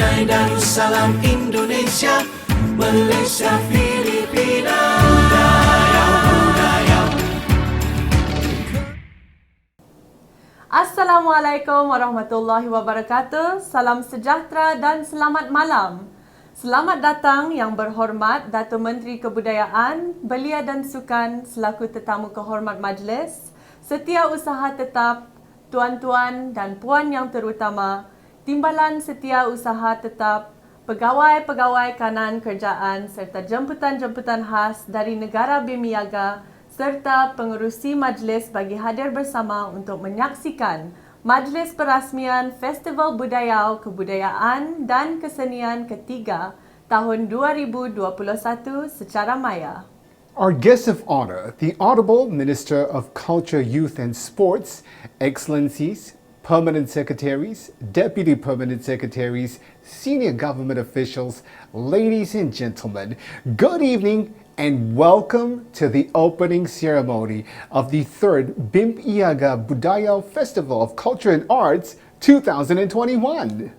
Brunei Darussalam, Indonesia, Malaysia, Filipina. Budaya. Assalamualaikum warahmatullahi wabarakatuh. Salam sejahtera dan selamat malam. Selamat datang Yang Berhormat Datuk Menteri Kebudayaan, Belia dan Sukan selaku tetamu kehormat majlis, Setiausaha Tetap, tuan-tuan dan puan yang terutama, Timbalan Setiausaha Tetap, pegawai-pegawai kanan kerjaan serta jemputan-jemputan khas dari negara BIMP-EAGA serta pengerusi majlis bagi hadir bersama untuk menyaksikan Majlis Perasmian Festival Budayaw Kebudayaan dan Kesenian ketiga tahun 2021 secara maya. Our guest of honor, the Honorable Minister of Culture, Youth and Sports, Excellencies, Permanent Secretaries, Deputy Permanent Secretaries, Senior Government Officials, ladies and gentlemen, good evening and welcome to the opening ceremony of the 3rd BIMP-EAGA Budayaw Festival of Culture and Arts 2021.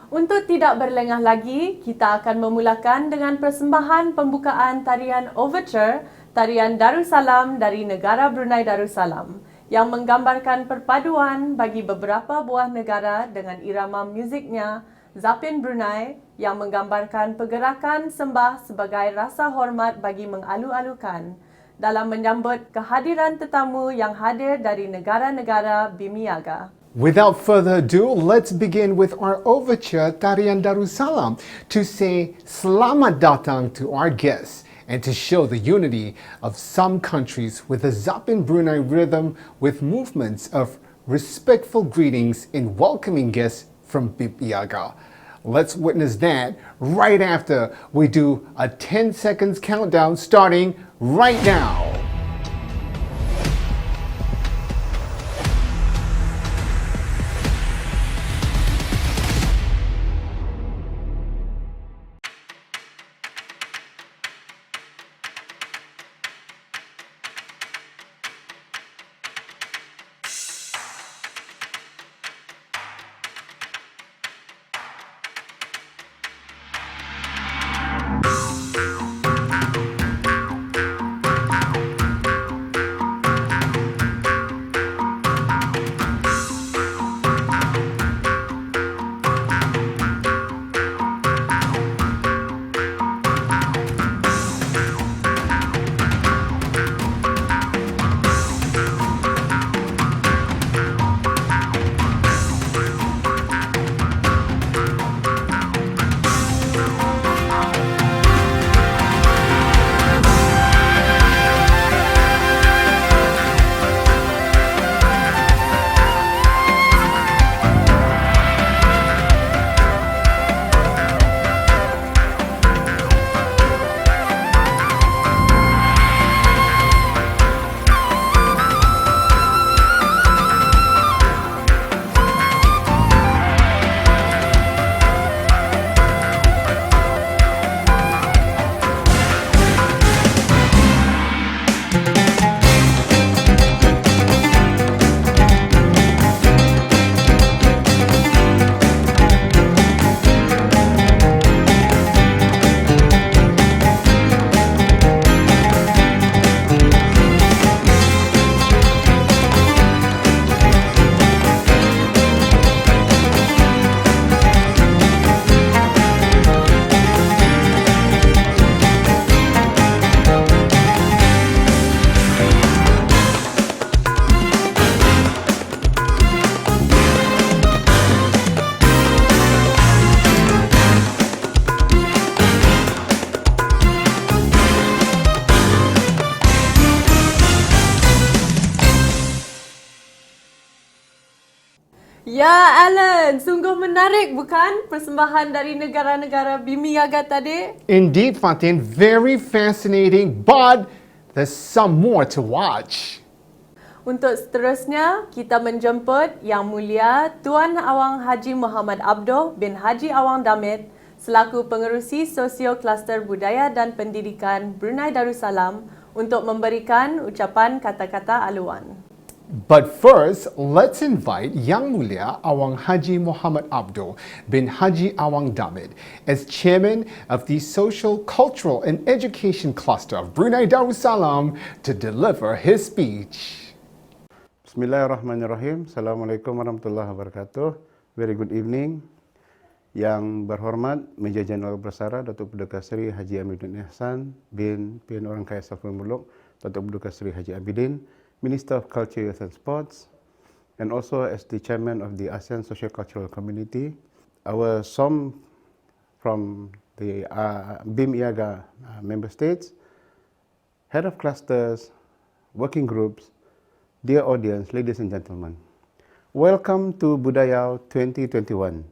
Untuk tidak berlengah lagi, kita akan memulakan dengan persembahan pembukaan tarian Overture, tarian Darussalam dari negara Brunei Darussalam yang menggambarkan perpaduan bagi beberapa buah negara dengan irama muziknya Zapin Brunei yang menggambarkan pergerakan sembah sebagai rasa hormat bagi mengalu-alukan dalam menyambut kehadiran tetamu yang hadir dari negara-negara BIMP-EAGA. Without further ado, let's begin with our overture Tarian Darussalam to say Selamat Datang to our guests and to show the unity of some countries with the Zapin Brunei rhythm with movements of respectful greetings in welcoming guests from BIMP-EAGA. Let's witness that right after we do a 10 seconds countdown starting right now. Ya Alan, sungguh menarik bukan persembahan dari negara-negara BIMP-EAGA tadi? Indeed, Fatin, very fascinating, but there's some more to watch. Untuk seterusnya, kita menjemput Yang Mulia Tuan Awang Haji Muhammad Abduh bin Haji Awang Damit selaku pengerusi Sosio-Kluster Budaya dan Pendidikan Brunei Darussalam untuk memberikan ucapan kata-kata aluan. But first, let's invite Yang Mulia Awang Haji Muhammad Abdul bin Haji Awang Damit as chairman of the Socio-cultural and Education Cluster of Brunei Darussalam to deliver his speech. Bismillahirrahmanirrahim. Assalamualaikum warahmatullahi wabarakatuh. Very good evening. Yang berhormat Meja Jeneral Bersara Datuk Paduka Seri Haji Amiduddin Ihsan bin Pilihan Orang Kaya Saful Muluk Datuk Paduka Seri Haji Abidin, Minister of Culture, Youth and Sports, and also as the chairman of the ASEAN Socio-cultural Community. Our SOM from the BIMP-EAGA member states, head of clusters, working groups, dear audience, ladies and gentlemen. Welcome to Budayaw 2021.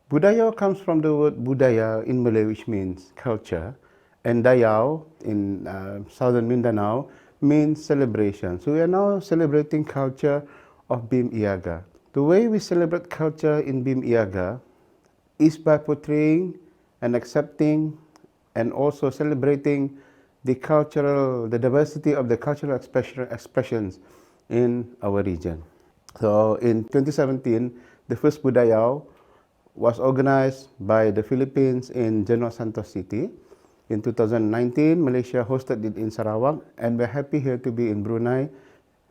Budayaw comes from the word Budaya in Malay, which means culture, and Dayaw in southern Mindanao means celebration. So we are now celebrating culture of BIMP-EAGA. The way we celebrate culture in BIMP-EAGA is by portraying and accepting and also celebrating the diversity of the cultural expressions in our region. So in 2017, the first Budayaw was organized by the Philippines in Genoa Santos City. In 2019, Malaysia hosted it in Sarawak, and we're happy here to be in Brunei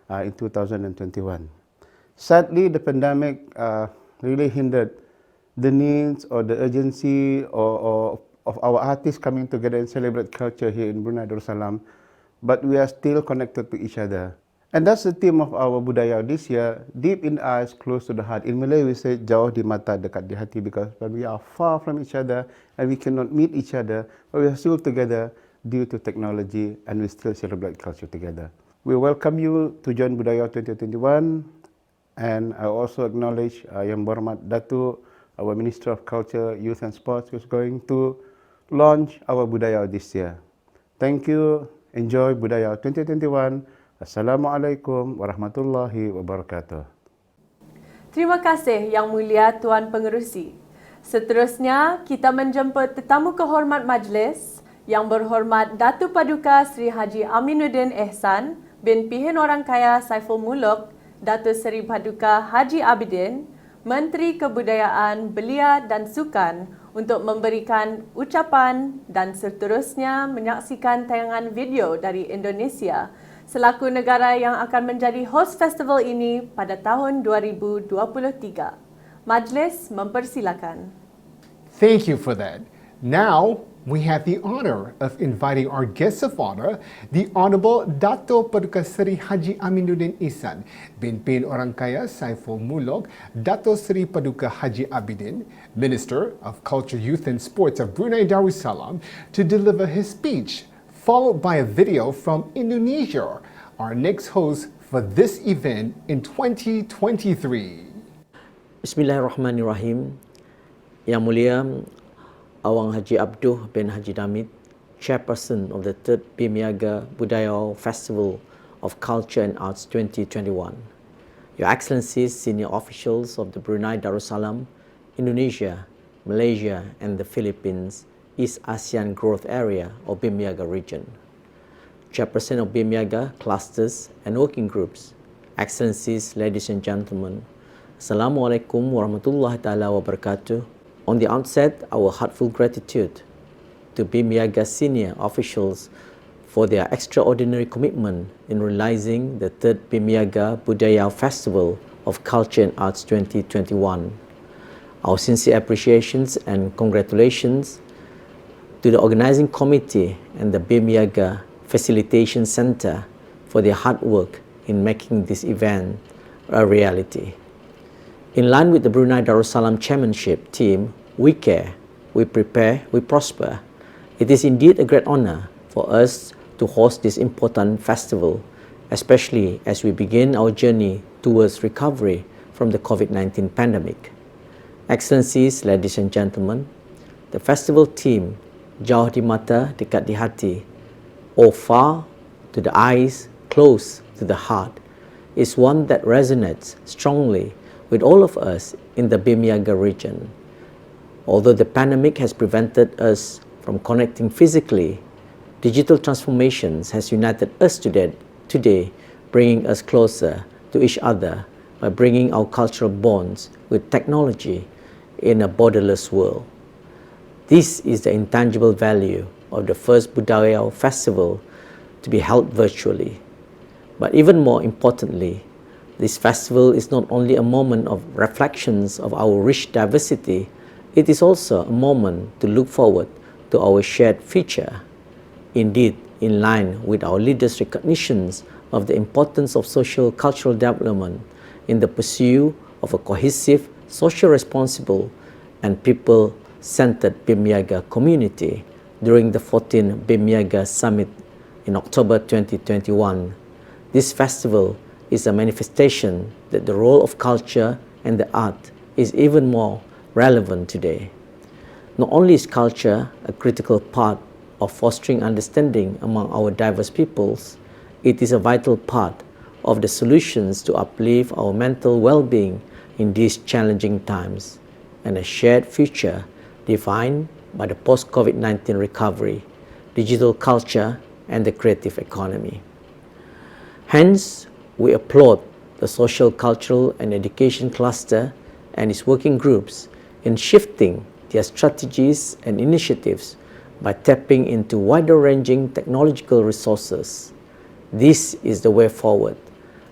in 2021. Sadly, the pandemic really hindered the needs or the urgency of our artists coming together and celebrate culture here in Brunei Darussalam, but we are still connected to each other. And that's the theme of our Budaya this year, deep in the eyes, close to the heart. In Malay, we say, jauh di mata, dekat di hati, because when we are far from each other and we cannot meet each other, but we are still together due to technology and we still celebrate culture together. We welcome you to join Budaya 2021, and I also acknowledge Yang Berhormat Datuk, our Minister of Culture, Youth and Sports, who is going to launch our Budaya this year. Thank you. Enjoy Budaya 2021. Assalamualaikum warahmatullahi wabarakatuh. Terima kasih Yang Mulia Tuan Pengerusi. Seterusnya, kita menjemput tetamu kehormat majlis Yang Berhormat Datuk Paduka Seri Haji Aminuddin Ihsan bin Pihin Orang Kaya Saiful Muluk, Datuk Seri Paduka Haji Abidin, Menteri Kebudayaan, Belia dan Sukan untuk memberikan ucapan dan seterusnya menyaksikan tayangan video dari Indonesia selaku negara yang akan menjadi host festival ini pada tahun 2023. Majlis mempersilakan. Thank you for that. Now, we have the honor of inviting our guest of honor, the Honorable Datuk Paduka Seri Haji Aminuddin Ihsan bin Pilihan Orang Kaya Saiful Muluk, Datuk Seri Paduka Haji Abidin, Minister of Culture, Youth and Sports of Brunei Darussalam, to deliver his speech, followed by a video from Indonesia, our next host for this event in 2023. Bismillahirrahmanirrahim. Yang Mulia Awang Haji Abdul bin Haji Damit, Chairperson of the 3rd BIMP-EAGA Budayaw Festival of Culture and Arts 2021. Your Excellencies, senior officials of the Brunei Darussalam, Indonesia, Malaysia and the Philippines, East ASEAN Growth Area or BIMP-EAGA region. Chairperson of BIMP-EAGA clusters and working groups, Excellencies, ladies and gentlemen, Assalamualaikum warahmatullahi ta'ala wabarakatuh. On the outset, our heartfelt gratitude to BIMP-EAGA senior officials for their extraordinary commitment in realizing the 3rd BIMP-EAGA Budayaw Festival of Culture and Arts 2021. Our sincere appreciations and congratulations to the organizing committee and the BIMP-EAGA Facilitation Center for their hard work in making this event a reality. In line with the Brunei Darussalam chairmanship team, we care, we prepare, we prosper. It is indeed a great honor for us to host this important festival, especially as we begin our journey towards recovery from the COVID-19 pandemic. Excellencies, ladies and gentlemen, the festival theme, Jauh di Mata, Dekat di Hati, or far to the eyes, close to the heart, is one that resonates strongly with all of us in the BIMP-EAGA region. Although the pandemic has prevented us from connecting physically, digital transformations has united us today, bringing us closer to each other by bringing our cultural bonds with technology in a borderless world. This is the intangible value of the first Budayaw Festival to be held virtually. But even more importantly, this festival is not only a moment of reflections of our rich diversity, it is also a moment to look forward to our shared future. Indeed, in line with our leaders' recognitions of the importance of socio-cultural development in the pursuit of a cohesive, social-responsible, and people-centered BIMP-EAGA community during the 14th BIMP-EAGA Summit in October 2021. This festival is a manifestation that the role of culture and the art is even more relevant today. Not only is culture a critical part of fostering understanding among our diverse peoples, it is a vital part of the solutions to uplift our mental well-being in these challenging times and a shared future defined by the post-COVID-19 recovery, digital culture, and the creative economy. Hence, we applaud the Socio-cultural and Education Cluster and its working groups in shifting their strategies and initiatives by tapping into wider-ranging technological resources. This is the way forward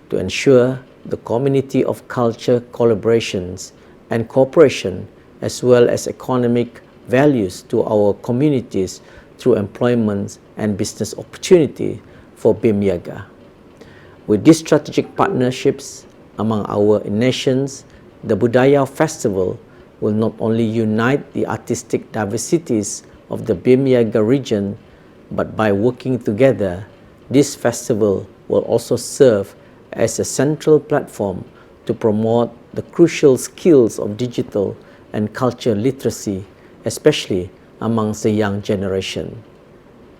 to ensure the community of culture collaborations and cooperation as well as economic values to our communities through employment and business opportunity for BIMP-EAGA. With these strategic partnerships among our nations, the Budayaw Festival will not only unite the artistic diversities of the BIMP-EAGA region, but by working together, this festival will also serve as a central platform to promote the crucial skills of digital and culture literacy, especially amongst the young generation.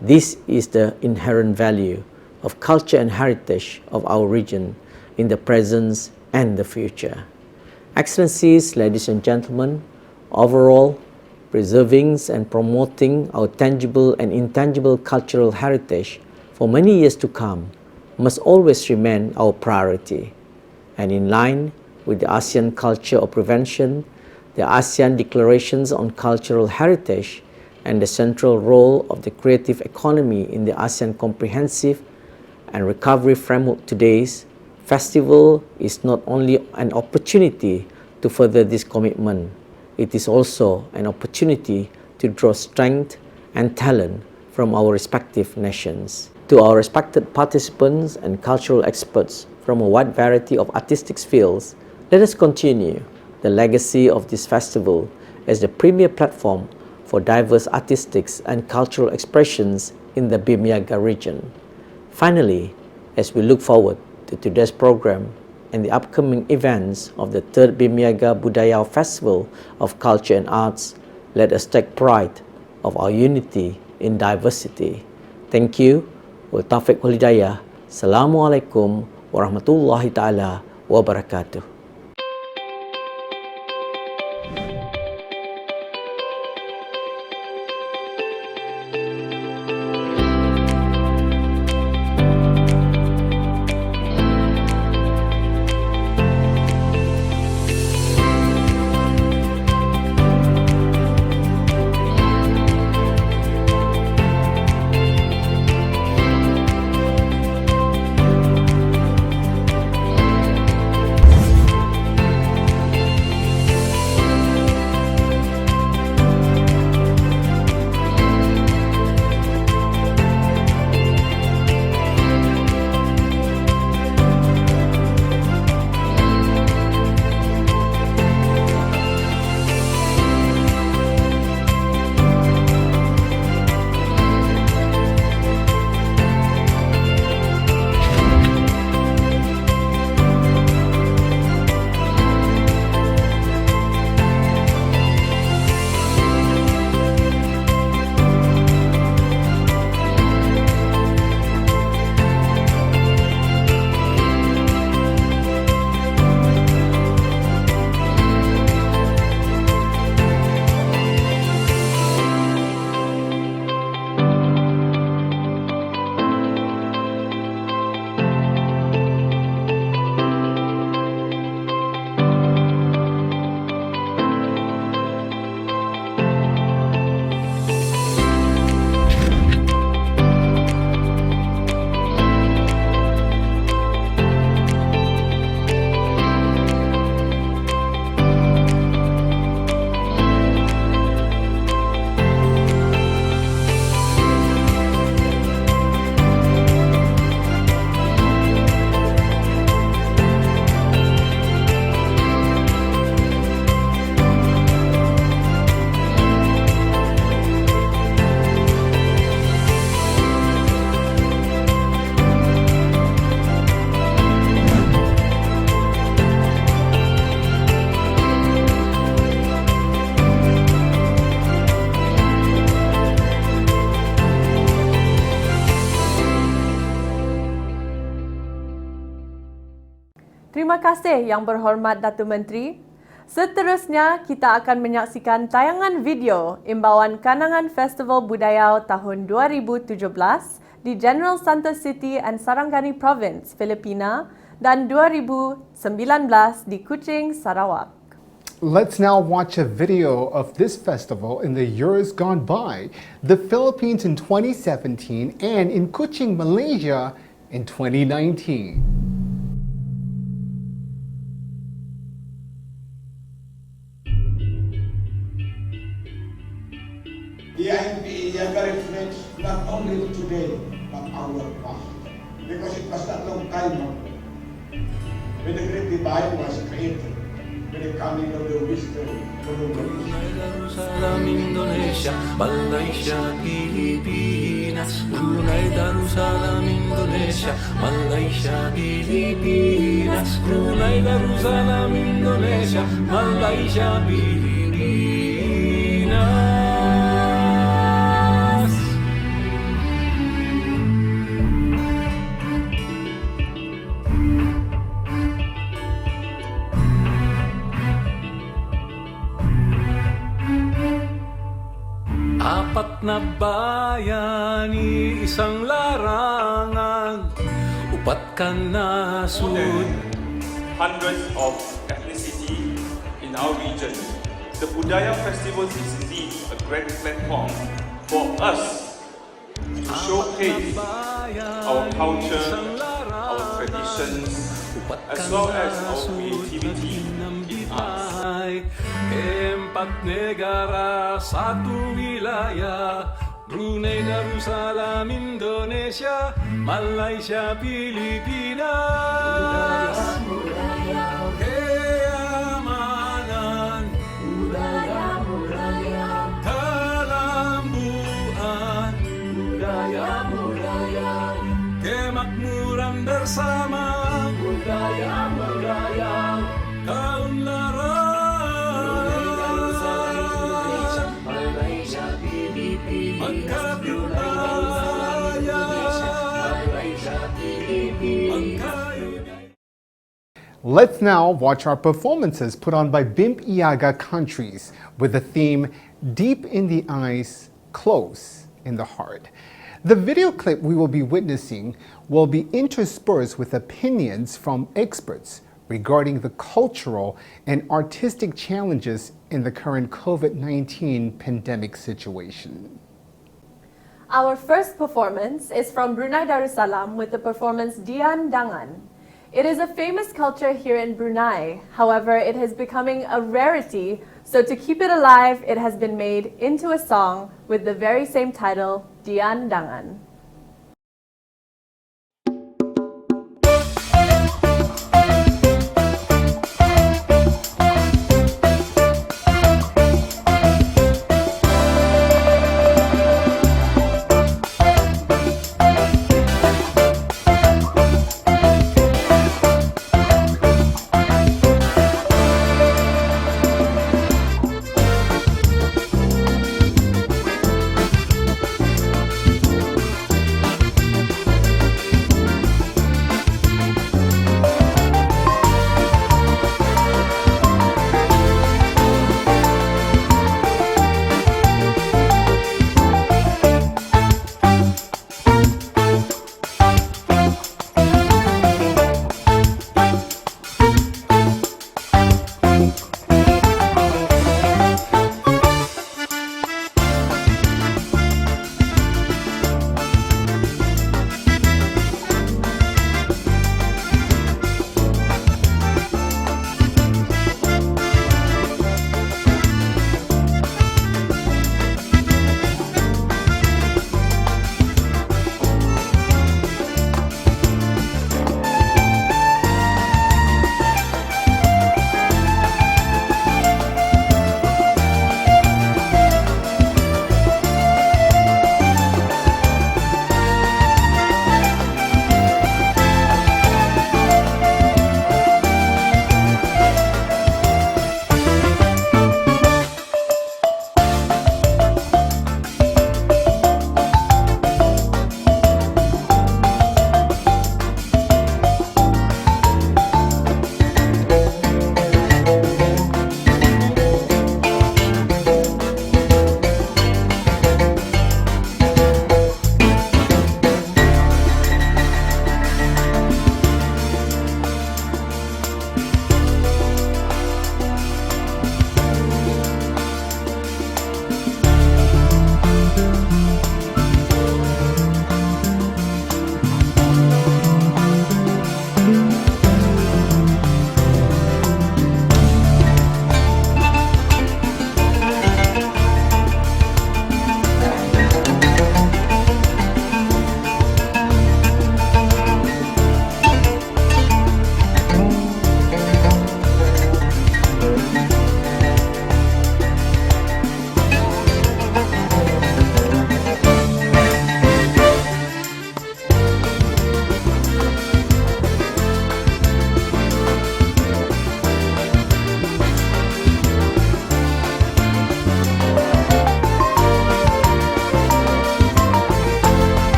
This is the inherent value of culture and heritage of our region in the present and the future. Excellencies, ladies and gentlemen, overall, preserving and promoting our tangible and intangible cultural heritage for many years to come must always remain our priority. And in line with the ASEAN Culture of Prevention, the ASEAN Declarations on Cultural Heritage, and the central role of the creative economy in the ASEAN Comprehensive and Recovery Framework, today's festival is not only an opportunity to further this commitment, it is also an opportunity to draw strength and talent from our respective nations. To our respected participants and cultural experts from a wide variety of artistic fields, let us continue the legacy of this festival as the premier platform for diverse artistic and cultural expressions in the BIMP-EAGA region. Finally, as we look forward to today's program and the upcoming events of the 3rd BIMP-EAGA Budayaw Festival of Culture and Arts, let us take pride of our unity in diversity. Thank you. Wa taufiq wal hidayah. Assalamualaikum warahmatullahi taala wabarakatuh. Terima kasih Yang Berhormat Datuk Menteri. Seterusnya, kita akan menyaksikan tayangan video imbauan kanangan Festival Budaya tahun 2017 di General Santos City and Sarangani Province, Filipina dan 2019 di Kuching, Sarawak. Let's now watch a video of this festival in the years gone by, the Philippines in 2017 and in Kuching, Malaysia in 2019. The BIMP-EAGA reflects not only today, but our past. Because it was not long time ago when the great divide was created, with the coming of the wisdom of the Brunei Darussalam, Indonesia, Malaysia, Pilipinas. Brunei Darussalam, Indonesia, Malaysia, Pilipinas. Brunei Darussalam, Indonesia, Malaysia, Pilipinas. Apat na bayani, isang larangan, upat ka nasud. Hundreds of ethnicity in our region, the Budaya Festival is indeed a great platform for us to showcase our culture, our traditions, as well as our creativity in arts. Empat negara, satu wilayah, Brunei Darussalam, Indonesia, Malaysia, Filipina. Keamanan, kelambuan, kemakmuran bersama, keunlaran. Let's now watch our performances put on by BIMP-EAGA countries with the theme Deep in the Eyes, Close in the Heart. The video clip we will be witnessing will be interspersed with opinions from experts regarding the cultural and artistic challenges in the current COVID-19 pandemic situation. Our first performance is from Brunei Darussalam with the performance Dian Dangan. It is a famous culture here in Brunei. However, it is becoming a rarity, so to keep it alive, it has been made into a song with the very same title, Dian Dangan.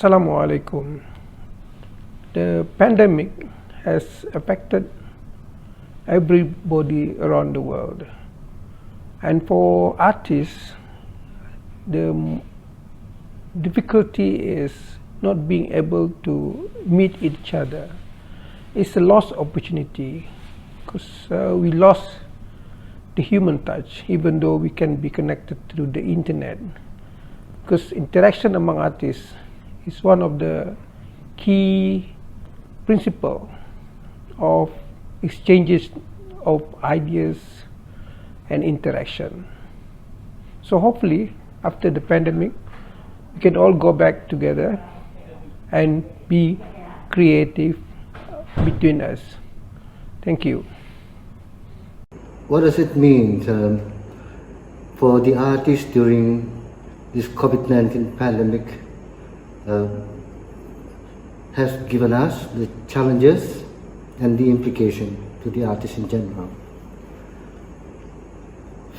Assalamualaikum. The pandemic has affected everybody around the world, and for artists the difficulty is not being able to meet each other. It's a lost opportunity because we lost the human touch, even though we can be connected through the internet, because interaction among artists is one of the key principle of exchanges of ideas and interaction. So hopefully after the pandemic we can all go back together and be creative between us. Thank you. What does it mean for the artists during this COVID-19 pandemic? Has given us the challenges and the implication to the artists in general.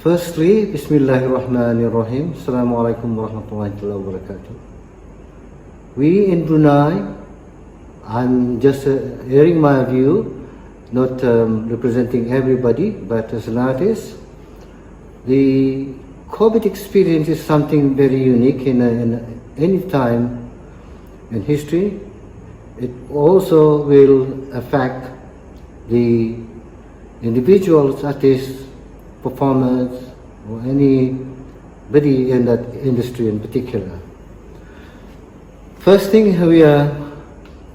Firstly, Bismillahirrahmanirrahim. Assalamualaikum warahmatullahi wabarakatuh. We in Brunei, I'm just airing my view, not representing everybody, but as an artist, the COVID experience is something very unique in any time in history. It also will affect the individuals, artists, performers, or anybody in that industry in particular. First thing, we are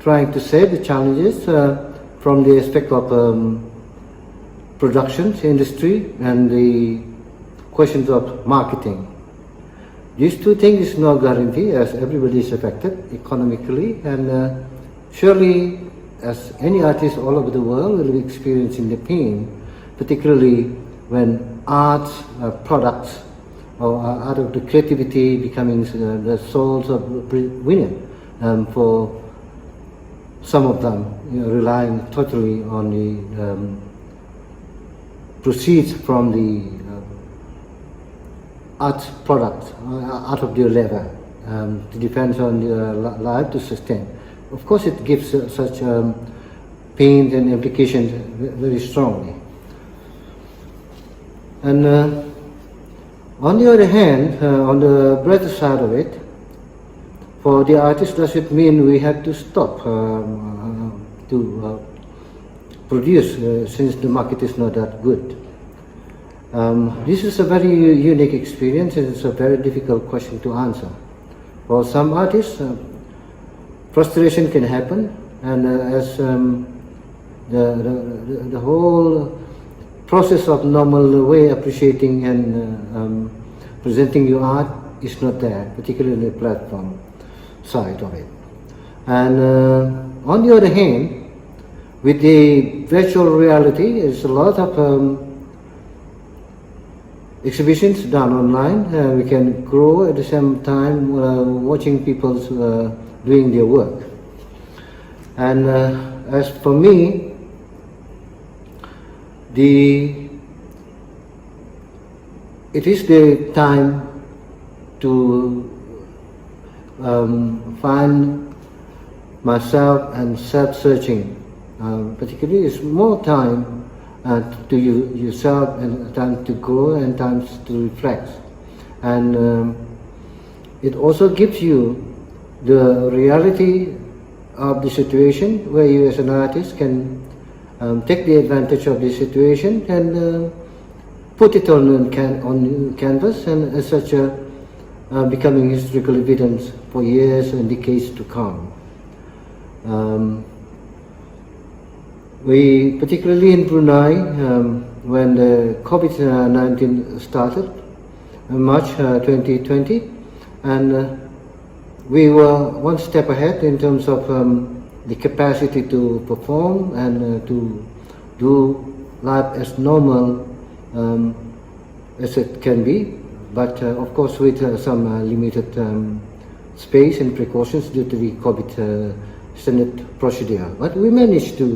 trying to say the challenges from the aspect of production industry and the questions of marketing. These two things is no guarantee, as everybody is affected economically, and surely as any artist all over the world will be experiencing the pain, particularly when arts products or out of the creativity becoming the souls of winning for some of them, relying totally on the proceeds from the art product out of their labor to depend on their life to sustain. Of course, it gives such pain and implications very strongly. And on the other hand, on the brighter side of it, for the artist, does it mean we have to stop to produce since the market is not that good? This is a very unique experience, and it's a very difficult question to answer. For some artists, frustration can happen, and as the whole process of normal way appreciating and presenting your art is not there, particularly in the platform side of it. And on the other hand, with the virtual reality, there's a lot of exhibitions done online. We can grow at the same time watching people doing their work. And as for me, it is the time to find myself and self-searching. Particularly, it's more time to yourself and time to grow and time to reflect. And it also gives you the reality of the situation where you as an artist can take the advantage of the situation and put it on canvas, and as such becoming historical evidence for years and decades to come. We, particularly in Brunei, when the COVID-19 started in March 2020, and we were one step ahead in terms of the capacity to perform and to do life as normal as it can be, but of course with some limited space and precautions due to the COVID standard procedure. But we managed to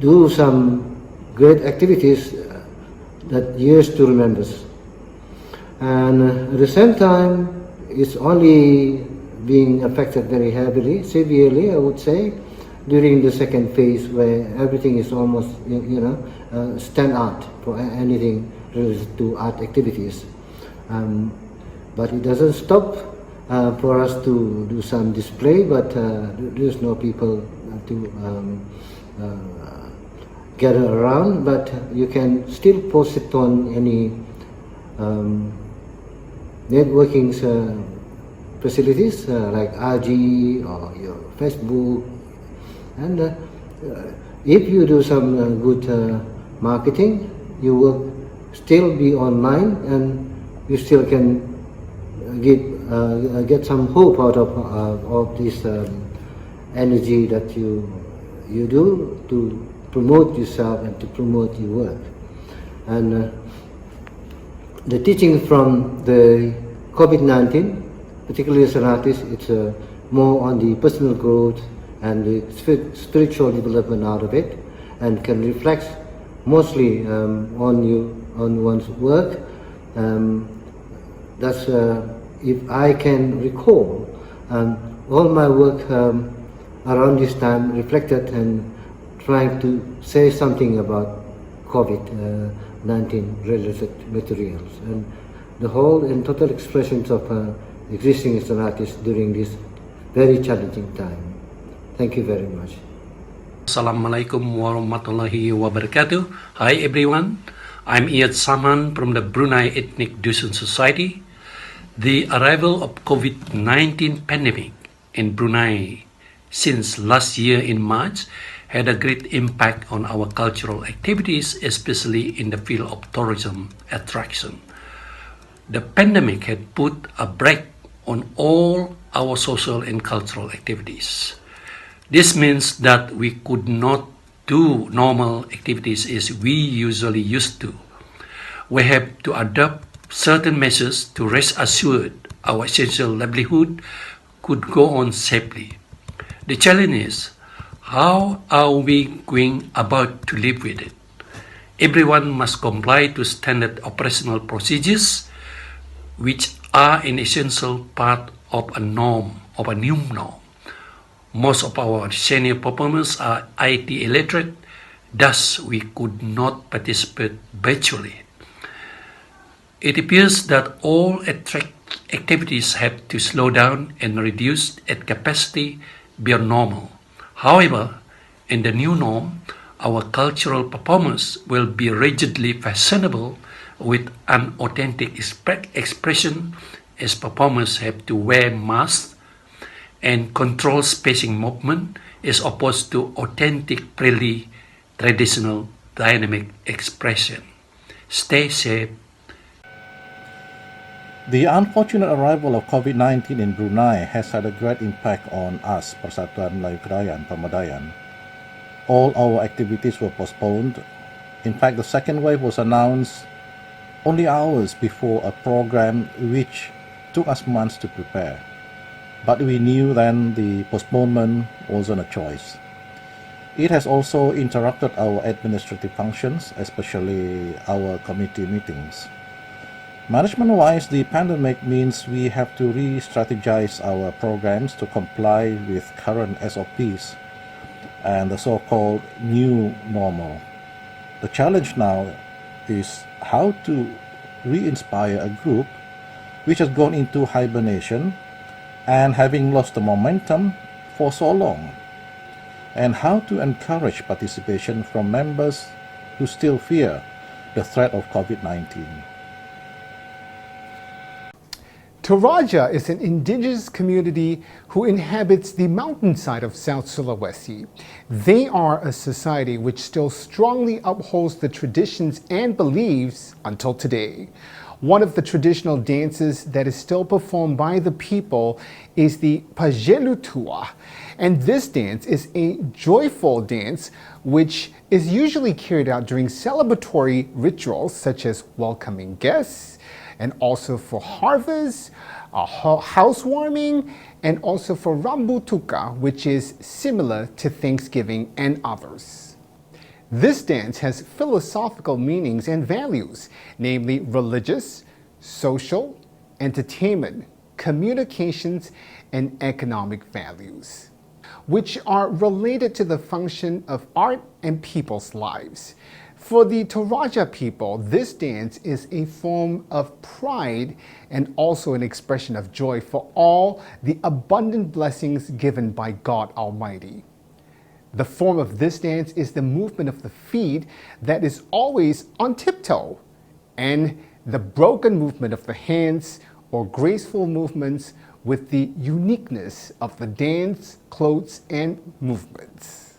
do some great activities that years to remember. And at the same time, it's only being affected very heavily, severely, I would say, during the second phase where everything is almost, stand out for anything related to art activities. But it doesn't stop for us to do some display, but there's no people to gather around, but you can still post it on any networking facilities like RG or your Facebook, and if you do some good marketing, you will still be online and you still can get some hope out of this energy that you do to promote yourself and to promote your work. And the teaching from the COVID-19, particularly as an artist, it's more on the personal growth and the spiritual development out of it, and can reflect mostly on one's work. That's if I can recall, all my work around this time reflected and trying to say something about COVID-19 related materials, and the whole and total expressions of existing as an artist during this very challenging time. Thank you very much. Assalamualaikum warahmatullahi wabarakatuh. Hi everyone, I'm Iyad Saman from the Brunei Ethnic Dusun Society. The arrival of COVID-19 pandemic in Brunei since last year in March had a great impact on our cultural activities, especially in the field of tourism attraction. The pandemic had put a brake on all our social and cultural activities. This means that we could not do normal activities as we usually used to. We have to adopt certain measures to rest assured our essential livelihood could go on safely. The challenge is, how are we going about to live with it? Everyone must comply to standard operational procedures, which are an essential part of a new norm. Most of our senior performers are IT illiterate, thus we could not participate virtually. It appears that all activities have to slow down and reduce at capacity beyond normal. However, in the new norm, our cultural performance will be rigidly fashionable with an authentic expression, as performers have to wear masks and control spacing movement as opposed to authentic, really traditional dynamic expression. Stay safe. The unfortunate arrival of COVID-19 in Brunei has had a great impact on us, Persatuan Melayu Kedayan, Pemadayan. All our activities were postponed. In fact, the second wave was announced only hours before a program which took us months to prepare. But we knew then the postponement wasn't a choice. It has also interrupted our administrative functions, especially our committee meetings. Management-wise, the pandemic means we have to re-strategize our programs to comply with current SOPs and the so-called new normal. The challenge now is how to re-inspire a group which has gone into hibernation and having lost the momentum for so long, and how to encourage participation from members who still fear the threat of COVID-19. Toraja is an indigenous community who inhabits the mountainside of South Sulawesi. They are a society which still strongly upholds the traditions and beliefs until today. One of the traditional dances that is still performed by the people is the Pajelutua. And this dance is a joyful dance which is usually carried out during celebratory rituals such as welcoming guests, and also for harvest, housewarming, and also for Rambutuka, which is similar to Thanksgiving and others. This dance has philosophical meanings and values, namely religious, social, entertainment, communications, and economic values, which are related to the function of art and people's lives. For the Toraja people, this dance is a form of pride and also an expression of joy for all the abundant blessings given by God Almighty. The form of this dance is the movement of the feet that is always on tiptoe, and the broken movement of the hands or graceful movements with the uniqueness of the dance, clothes, and movements.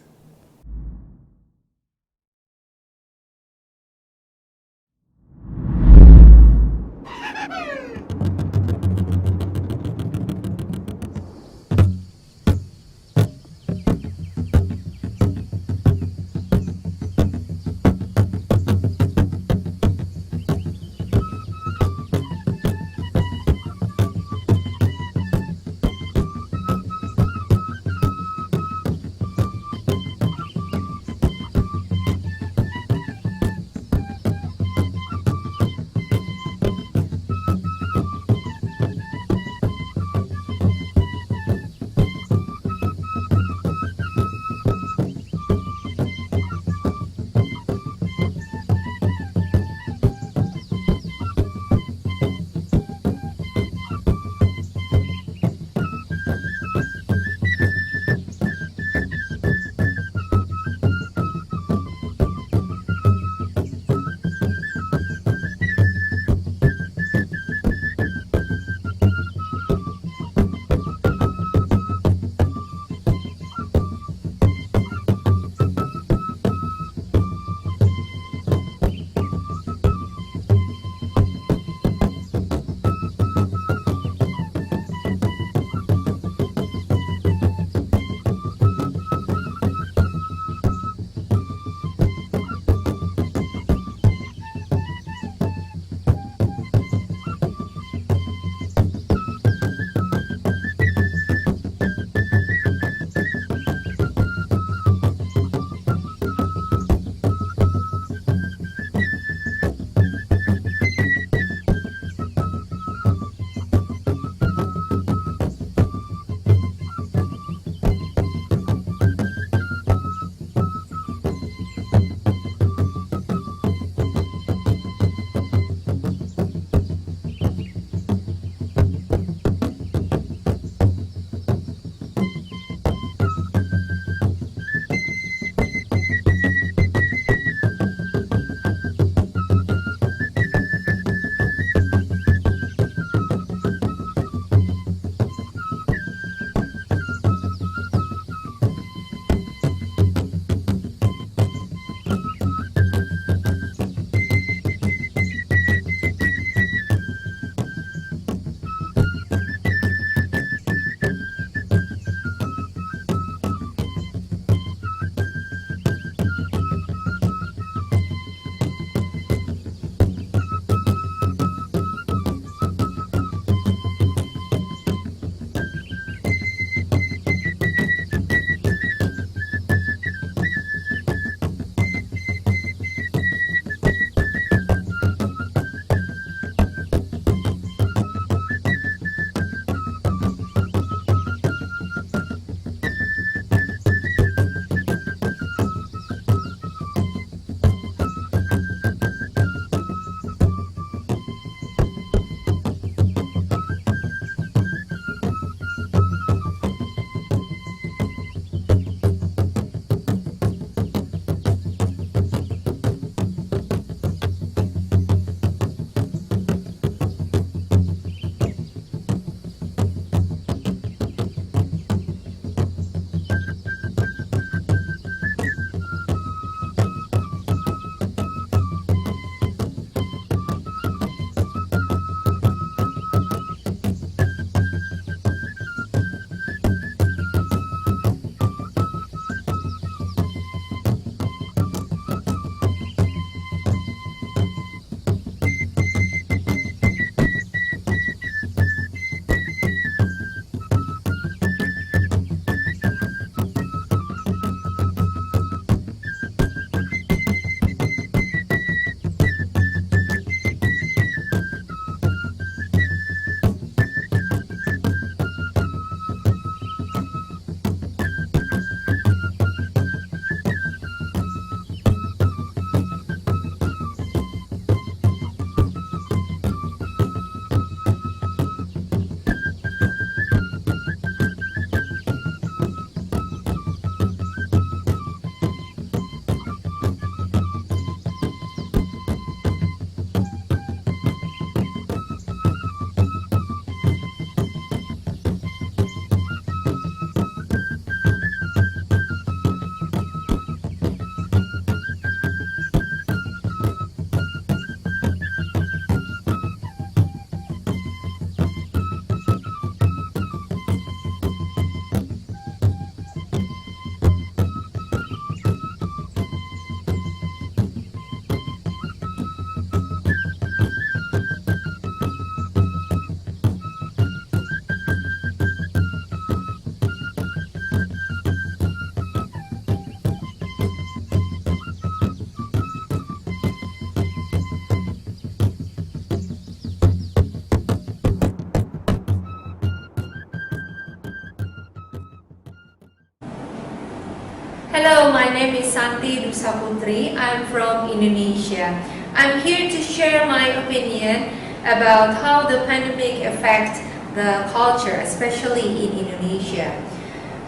Hello, my name is Santi Dusaputri. I'm from Indonesia. I'm here to share my opinion about how the pandemic affects the culture, especially in Indonesia.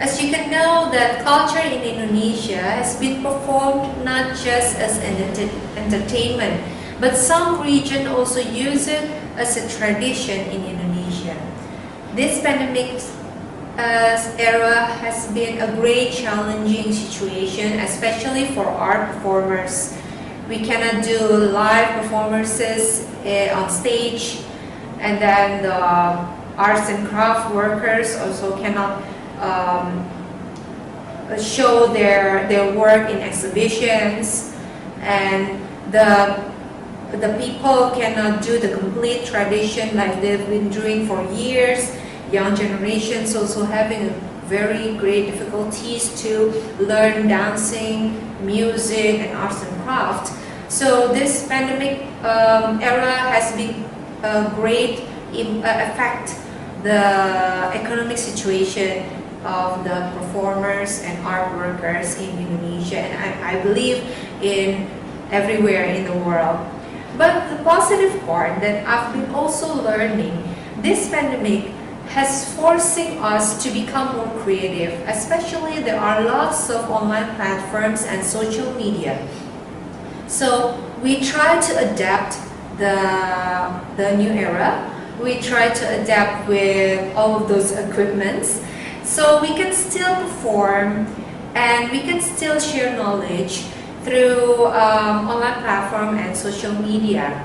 As you can know, that culture in Indonesia has been performed not just as an entertainment, but some region also use it as a tradition in Indonesia. This pandemic era has been a great challenging situation, especially for art performers. We cannot do live performances on stage, and then the arts and craft workers also cannot show their work in exhibitions, and the people cannot do the complete tradition like they've been doing for years. Young generations also having very great difficulties to learn dancing, music, and arts and craft. So this pandemic era has been a great affect the economic situation of the performers and art workers in Indonesia, and I believe in everywhere in the world. But the positive part that I've been also learning, this pandemic has forcing us to become more creative, especially there are lots of online platforms and social media. So we try to adapt the new era. We try to adapt with all of those equipments, so we can still perform and we can still share knowledge through online platform and social media.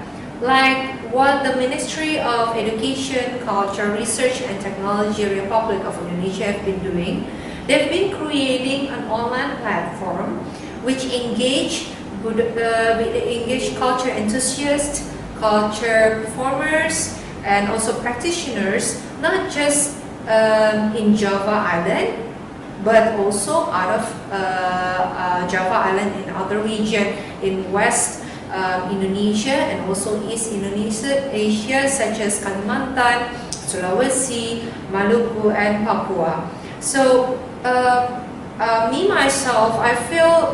Like what the Ministry of Education, Culture, Research and Technology Republic of Indonesia have been doing. They've been creating an online platform which engage culture enthusiasts, culture performers, and also practitioners, not just in Java Island, but also out of Java Island in other region in West Indonesia and also East Indonesia, Asia, such as Kalimantan, Sulawesi, Maluku, and Papua. So me myself, I feel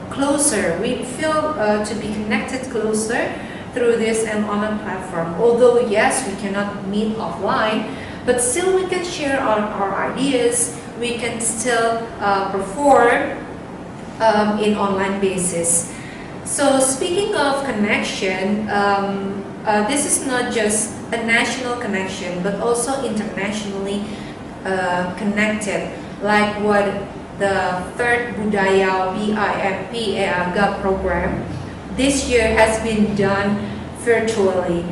closer. We feel to be connected closer through this online platform. Although yes, we cannot meet offline, but still we can share our ideas. We can still perform in online basis. So speaking of connection, this is not just a national connection, but also internationally connected, like what the third Budaya BIMP-EAGA program this year has been done virtually.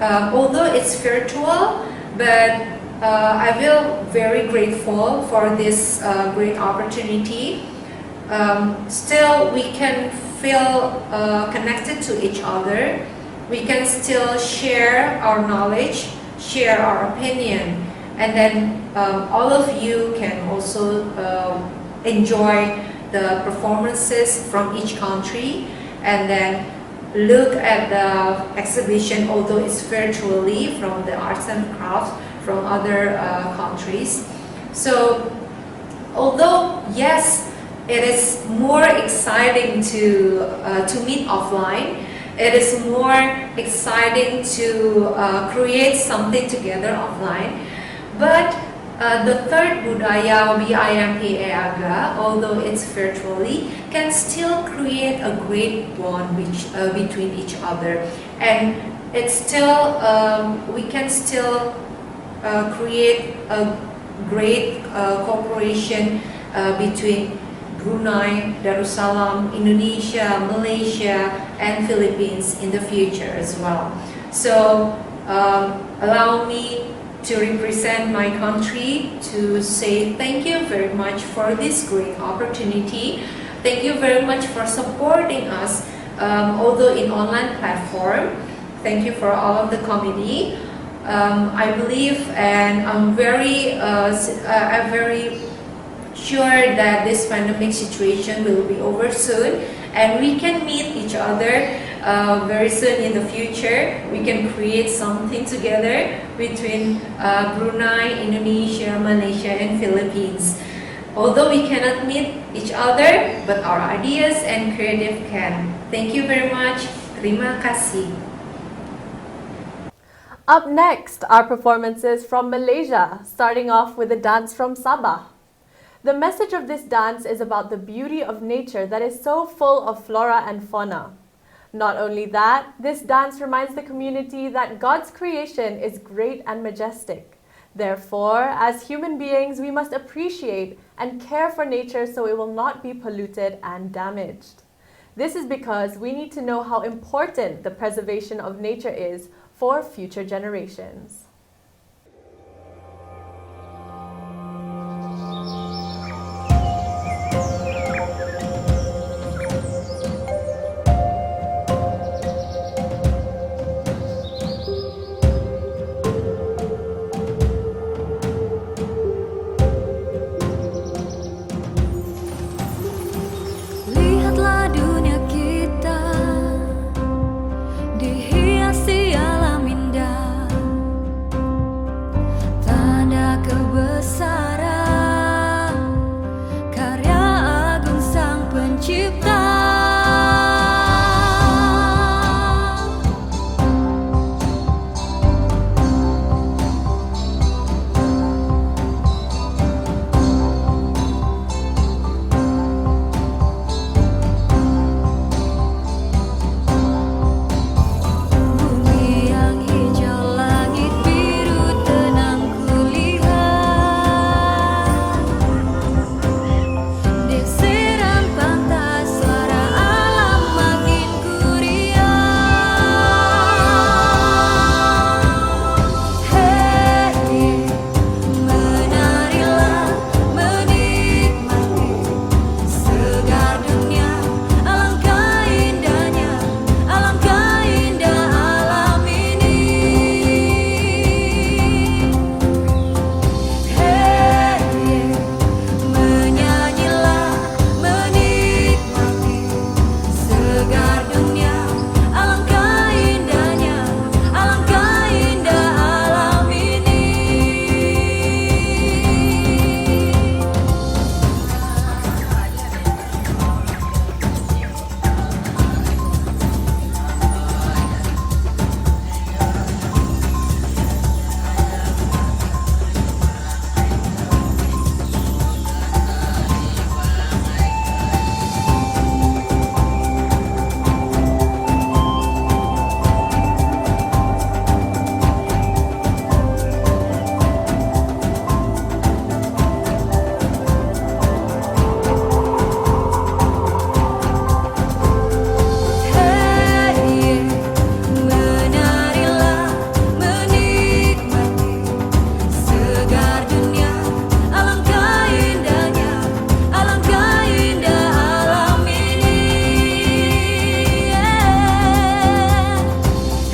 Although it's virtual, but I feel very grateful for this great opportunity. Still, we can feel connected to each other. We can still share our knowledge, share our opinion, and then all of you can also enjoy the performances from each country, and then look at the exhibition, although it's virtually, from the arts and crafts from other countries. So although yes, it is more exciting to meet offline, it is more exciting to create something together offline, but the third Budaya BIMP-EAGA, although it's virtually, can still create a great bond between each other, and it's still we can still create a great cooperation between Brunei Darussalam, Indonesia, Malaysia, and Philippines in the future as well. So allow me to represent my country to say thank you very much for this great opportunity. Thank you very much for supporting us, although in online platform. Thank you for all of the committee. I believe and I'm very sure that this pandemic situation will be over soon, and we can meet each other very soon in the future. We can create something together between Brunei, Indonesia, Malaysia, and Philippines. Although we cannot meet each other, but our ideas and creative can. Thank you very much. Terima kasih. Up next are performances from Malaysia, starting off with a dance from Sabah. The message of this dance is about the beauty of nature that is so full of flora and fauna. Not only that, this dance reminds the community that God's creation is great and majestic. Therefore, as human beings, we must appreciate and care for nature so it will not be polluted and damaged. This is because we need to know how important the preservation of nature is for future generations. Lihatlah dunia kita dihiasi alam indah, tanda kebesaran karya agung Sang Pencipta. Bumi yang hijau, langit biru tenang kulihat, desiran pantai, suara alam makin kuriah. Hei, menarilah, menikmati segar dunia, alangkah indahnya, alangkah indah alam ini. Hei, menyanyilah, menikmati segar dunia, alangkah indahnya, alangkah indah alam ini. Hei, menarilah, menikmati segar dunia, alangkah indahnya, alangkah indah alam ini.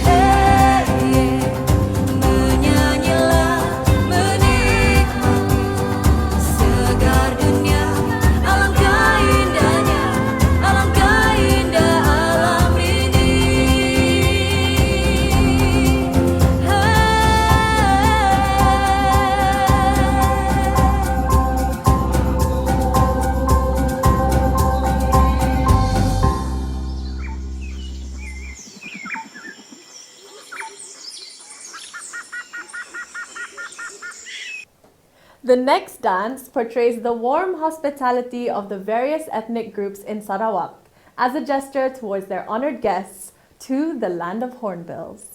Hei, menyanyilah, menikmati segar dunia, alangkah indahnya, alangkah indah alam ini. The next dance portrays the warm hospitality of the various ethnic groups in Sarawak as a gesture towards their honored guests to the land of hornbills.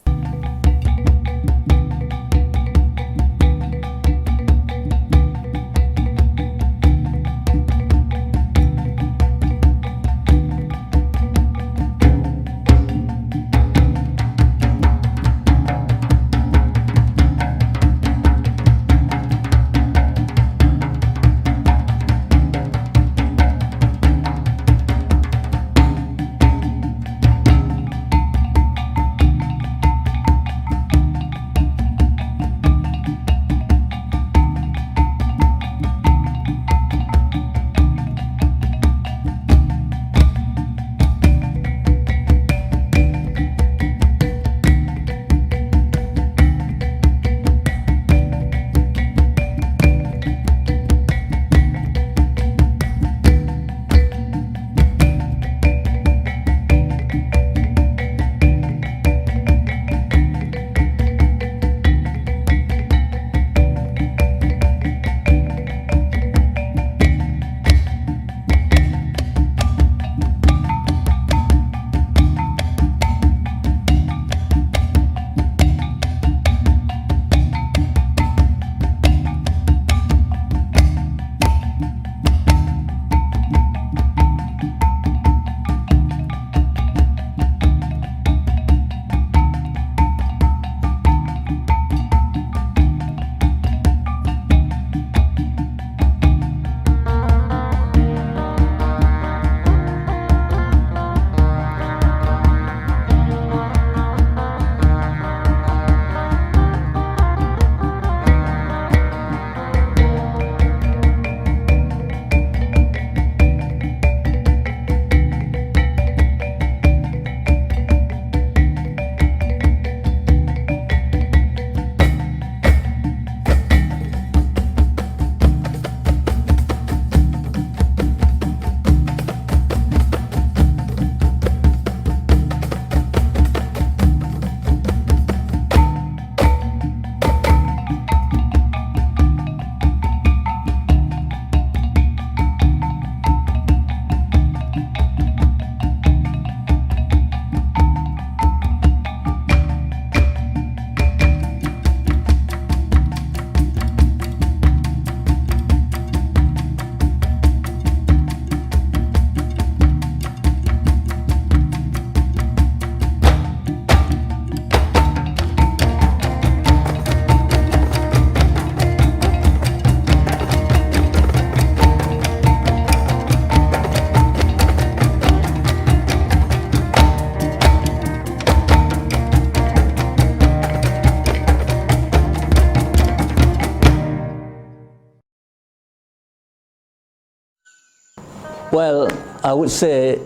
Well, I would say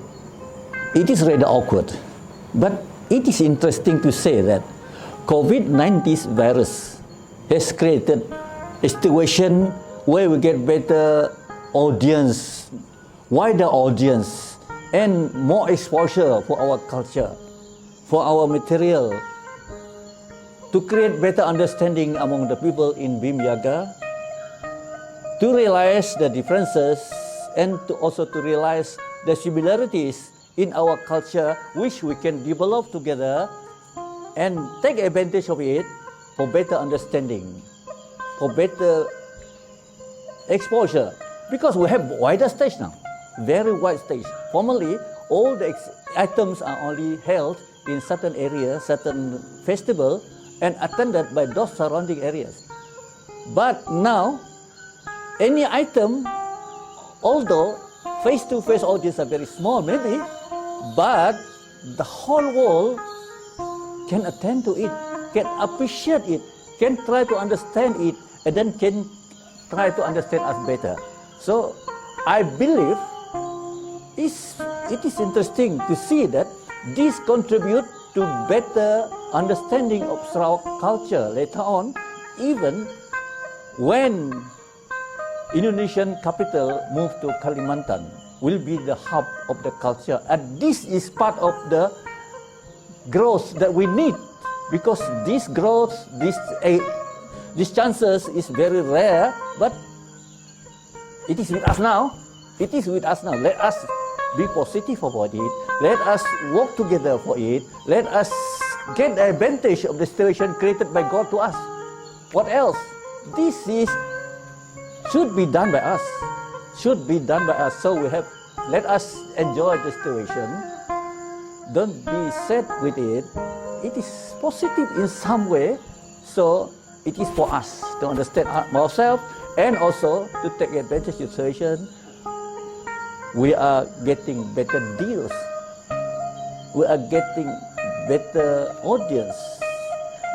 it is rather awkward, but it is interesting to say that COVID-19 virus has created a situation where we get better audience, wider audience, and more exposure for our culture, for our material, to create better understanding among the people in BIMP-EAGA, to realize the differences and to also to realize the similarities in our culture which we can develop together and take advantage of it for better understanding, for better exposure, because we have wider stage now, very wide stage. Formerly, all the items are only held in certain areas, certain festival, and attended by those surrounding areas. But now, any item, although face-to-face audience are very small maybe, but the whole world can attend to it, can appreciate it, can try to understand it, and then can try to understand us better. So I believe it is interesting to see that this contribute to better understanding of Sarawak culture later on, even when Indonesian capital moved to Kalimantan, will be the hub of the culture. And this is part of the growth that we need, because this growth, these chances is very rare, but it is with us now. It is with us now. Let us be positive about it. Let us work together for it. Let us get the advantage of the situation created by God to us. What else? This should be done by us. Should be done by us. So let us enjoy the situation. Don't be sad with it. It is positive in some way. So it is for us to understand ourselves and also to take advantage of the situation. We are getting better deals. We are getting better audience.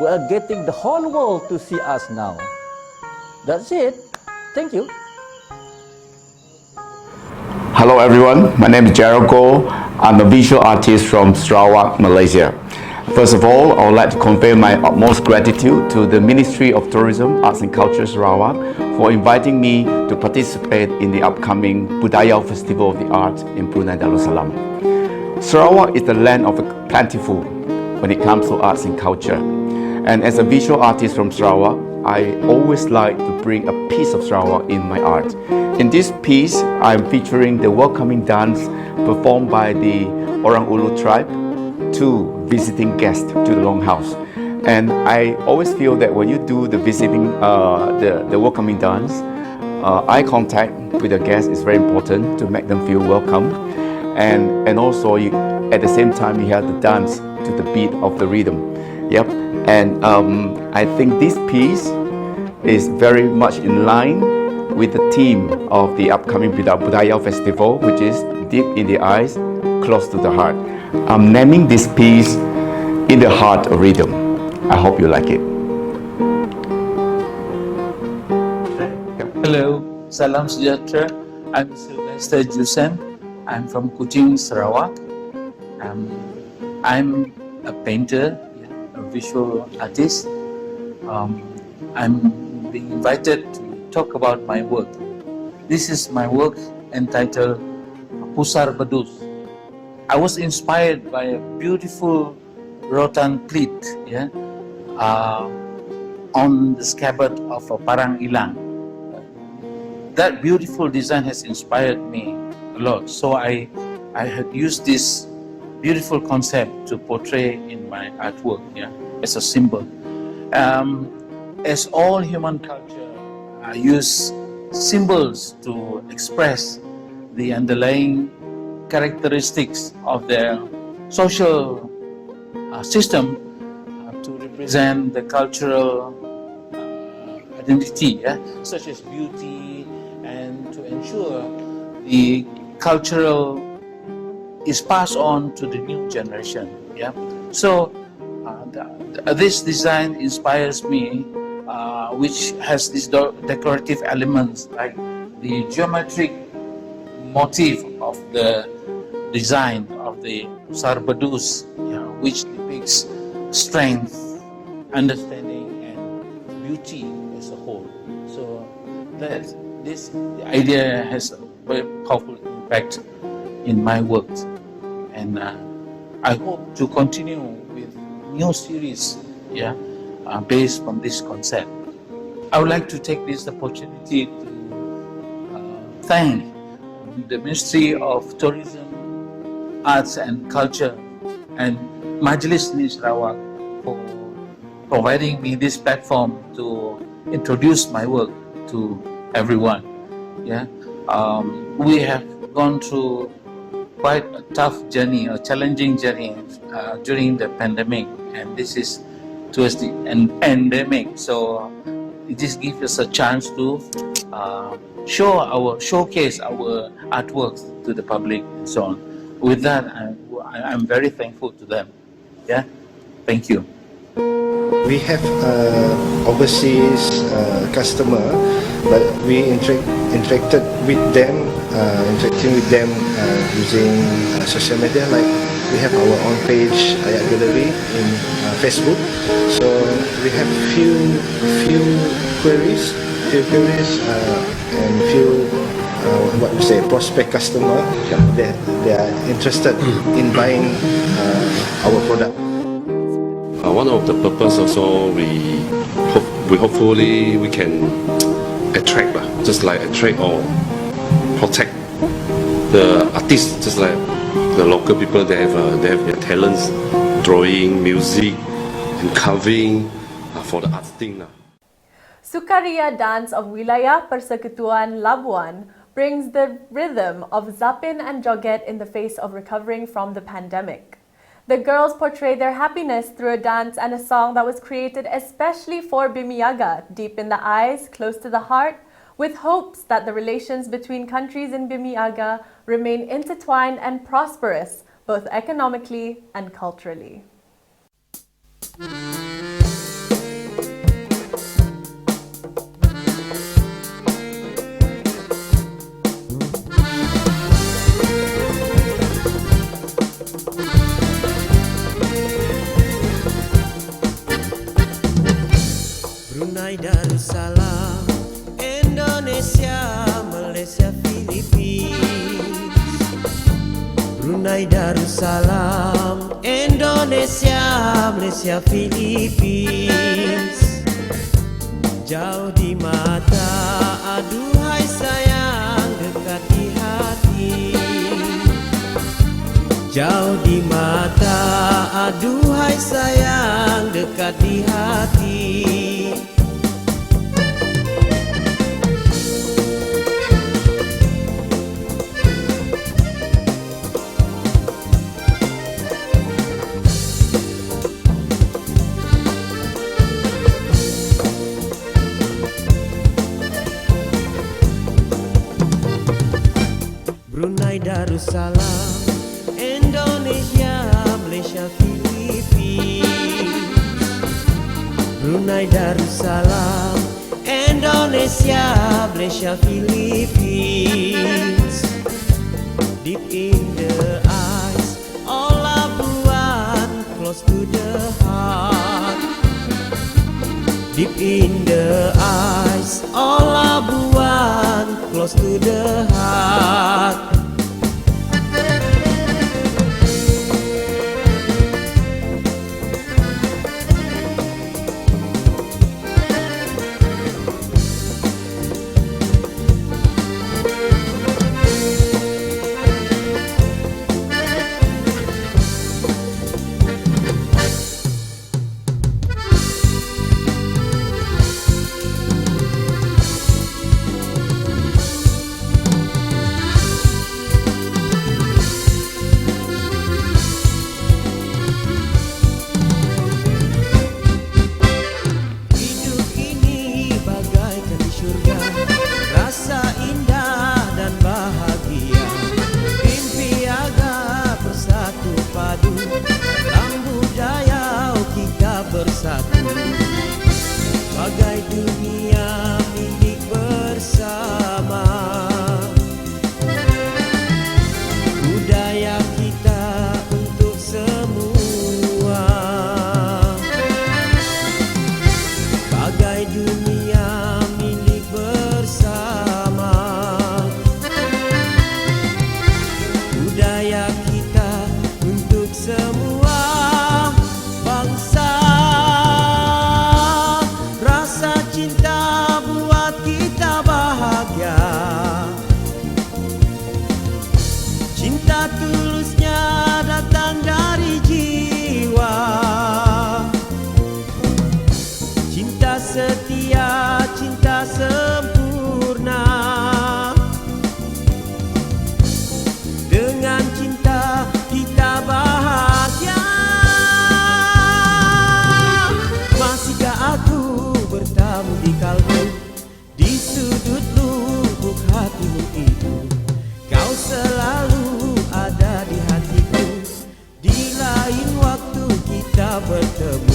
We are getting the whole world to see us now. That's it. Thank you. Hello everyone, my name is Gerald Goh. I'm a visual artist from Sarawak, Malaysia. First of all, I would like to convey my utmost gratitude to the Ministry of Tourism, Arts and Culture Sarawak for inviting me to participate in the upcoming Budayaw Festival of the Arts in Brunei Darussalam. Sarawak is the land of the plentiful when it comes to arts and culture. And as a visual artist from Sarawak, I always like to bring a piece of Sarawak in my art. In this piece, I'm featuring the welcoming dance performed by the Orang Ulu tribe to visiting guests to the longhouse. And I always feel that when you do the visiting, the welcoming dance, eye contact with the guests is very important to make them feel welcome. And also at the same time you have the dance to the beat of the rhythm. Yep. And I think this piece is very much in line with the theme of the upcoming Budayaw Festival, which is deep in the eyes, close to the heart. I'm naming this piece In the Heart of Rhythm. I hope you like it. Hello, Salam Sejahtera. I'm Sylvester Jusen. I'm from Kuching, Sarawak. I'm a painter, a visual artist. I'm being invited to talk about my work. This is my work entitled Pusar Bedus. I was inspired by a beautiful rotan pleat, on the scabbard of a parang ilang. That beautiful design has inspired me a lot. So I had used this beautiful concept to portray in my artwork, as a symbol. As all human culture, I use symbols to express the underlying characteristics of their social system to represent the cultural identity, such as beauty, and to ensure the cultural is passed on to the new generation. So this design inspires me, which has these decorative elements like the geometric motif of of the design of the Sarbadus, which depicts strength, understanding, and beauty as a whole. So that this idea has a very powerful impact in my work, and I hope to continue with new series, based on this concept. I would like to take this opportunity to thank the Ministry of Tourism, Arts and Culture, and Majlis Seni Sarawak for providing me this platform to introduce my work to everyone. We have gone through quite a tough journey, a challenging journey during the pandemic, and this is towards the endemic. So it just gives us a chance to showcase our artworks to the public and so on. With that, I'm very thankful to them. Thank you. We have overseas customer, but we interacted with them, interacting with them using social media. Like we have our own page, Ayat Gallery in Facebook. So we have few queries, and few prospect customer that they are interested in buying our product. One of the purpose also we hopefully we can attract, just like attract or protect the artists, just like the local people. They have their talents, drawing, music, and carving for the art thing. Sukaria dance of Wilayah Persekutuan Labuan brings the rhythm of zapin and joget in the face of recovering from the pandemic. The girls portray their happiness through a dance and a song that was created especially for BIMP-EAGA, deep in the eyes, close to the heart, with hopes that the relations between countries in BIMP-EAGA remain intertwined and prosperous, both economically and culturally. Brunei Darussalam, Indonesia, Malaysia, Philippines. Brunei Darussalam, Indonesia, Malaysia, Philippines. Jauh di mata, aduhai sayang, dekat di hati. Jauh di mata, aduhai sayang, dekat di hati. Brunei Darussalam, Indonesia, Malaysia, Philippines. Brunei Darussalam, Indonesia, Malaysia, Philippines. Deep in the eyes, all Labuan, close to the heart. Deep in the eyes, all Labuan, close to the heart. kita bertemu.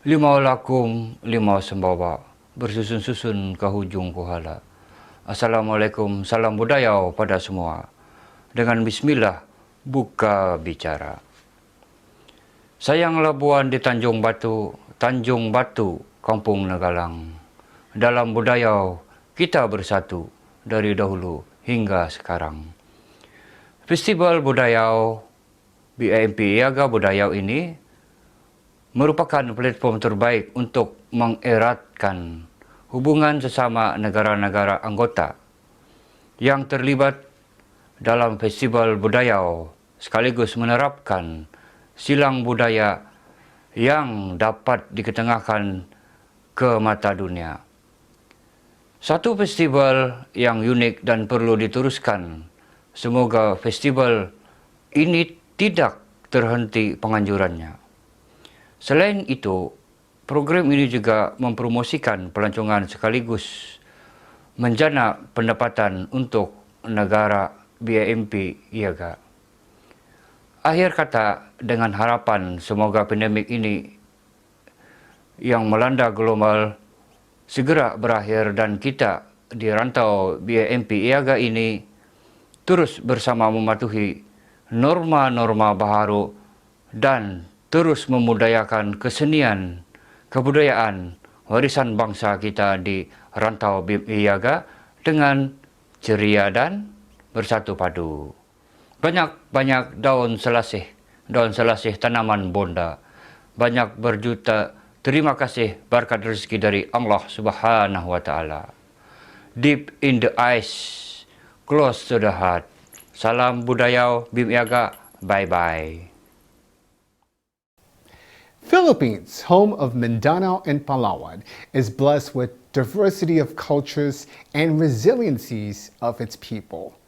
Limau lakum, limau sembawa, bersusun-susun ke hujung kuhala. Assalamualaikum, salam budaya pada semua. Dengan bismillah, buka bicara. Sayang labuan di Tanjung Batu, Kampung Negalang. Dalam budaya, kita bersatu dari dahulu hingga sekarang. Festival Budaya BIMP-EAGA Budayaw ini merupakan platform terbaik untuk mengeratkan hubungan sesama negara-negara anggota yang terlibat dalam festival budaya sekaligus menerapkan silang budaya yang dapat diketengahkan ke mata dunia. Satu festival yang unik dan perlu diteruskan. Semoga festival ini tidak terhenti penganjurannya. Selain itu, program ini juga mempromosikan pelancongan sekaligus menjana pendapatan untuk negara BIMP-EAGA. Akhir kata, dengan harapan semoga pandemik ini yang melanda global segera berakhir dan kita di rantau BIMP-EAGA ini terus bersama mematuhi norma-norma baharu dan terus memudayakan kesenian, kebudayaan, warisan bangsa kita di rantau BIMP-EAGA dengan ceria dan bersatu padu. Banyak-banyak daun selasih tanaman bonda. Banyak berjuta terima kasih berkat rezeki dari Allah Subhanahu wa Ta'ala. Deep in the eyes, close to the heart. Salam budaya BIMP-EAGA. Bye-bye. Philippines, home of Mindanao and Palawan, is blessed with diversity of cultures and resiliencies of its people.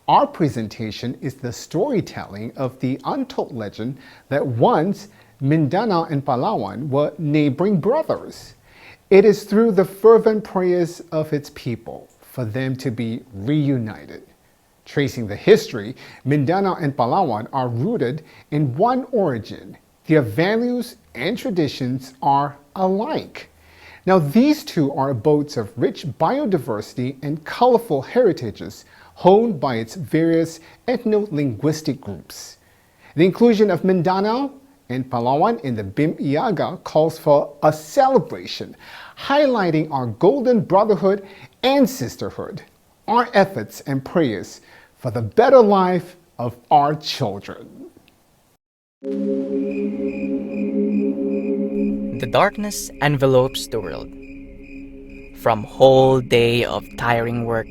Our presentation is the storytelling of the untold legend that once Mindanao and Palawan were neighboring brothers. It is through the fervent prayers of its people for them to be reunited. Tracing the history, Mindanao and Palawan are rooted in one origin. Their values and traditions are alike. Now, these two are abodes of rich biodiversity and colorful heritages honed by its various ethno-linguistic groups. The inclusion of Mindanao and Palawan in the BIMP-EAGA calls for a celebration, highlighting our golden brotherhood and sisterhood, our efforts and prayers for the better life of our children. The darkness envelopes the world. From whole day of tiring work,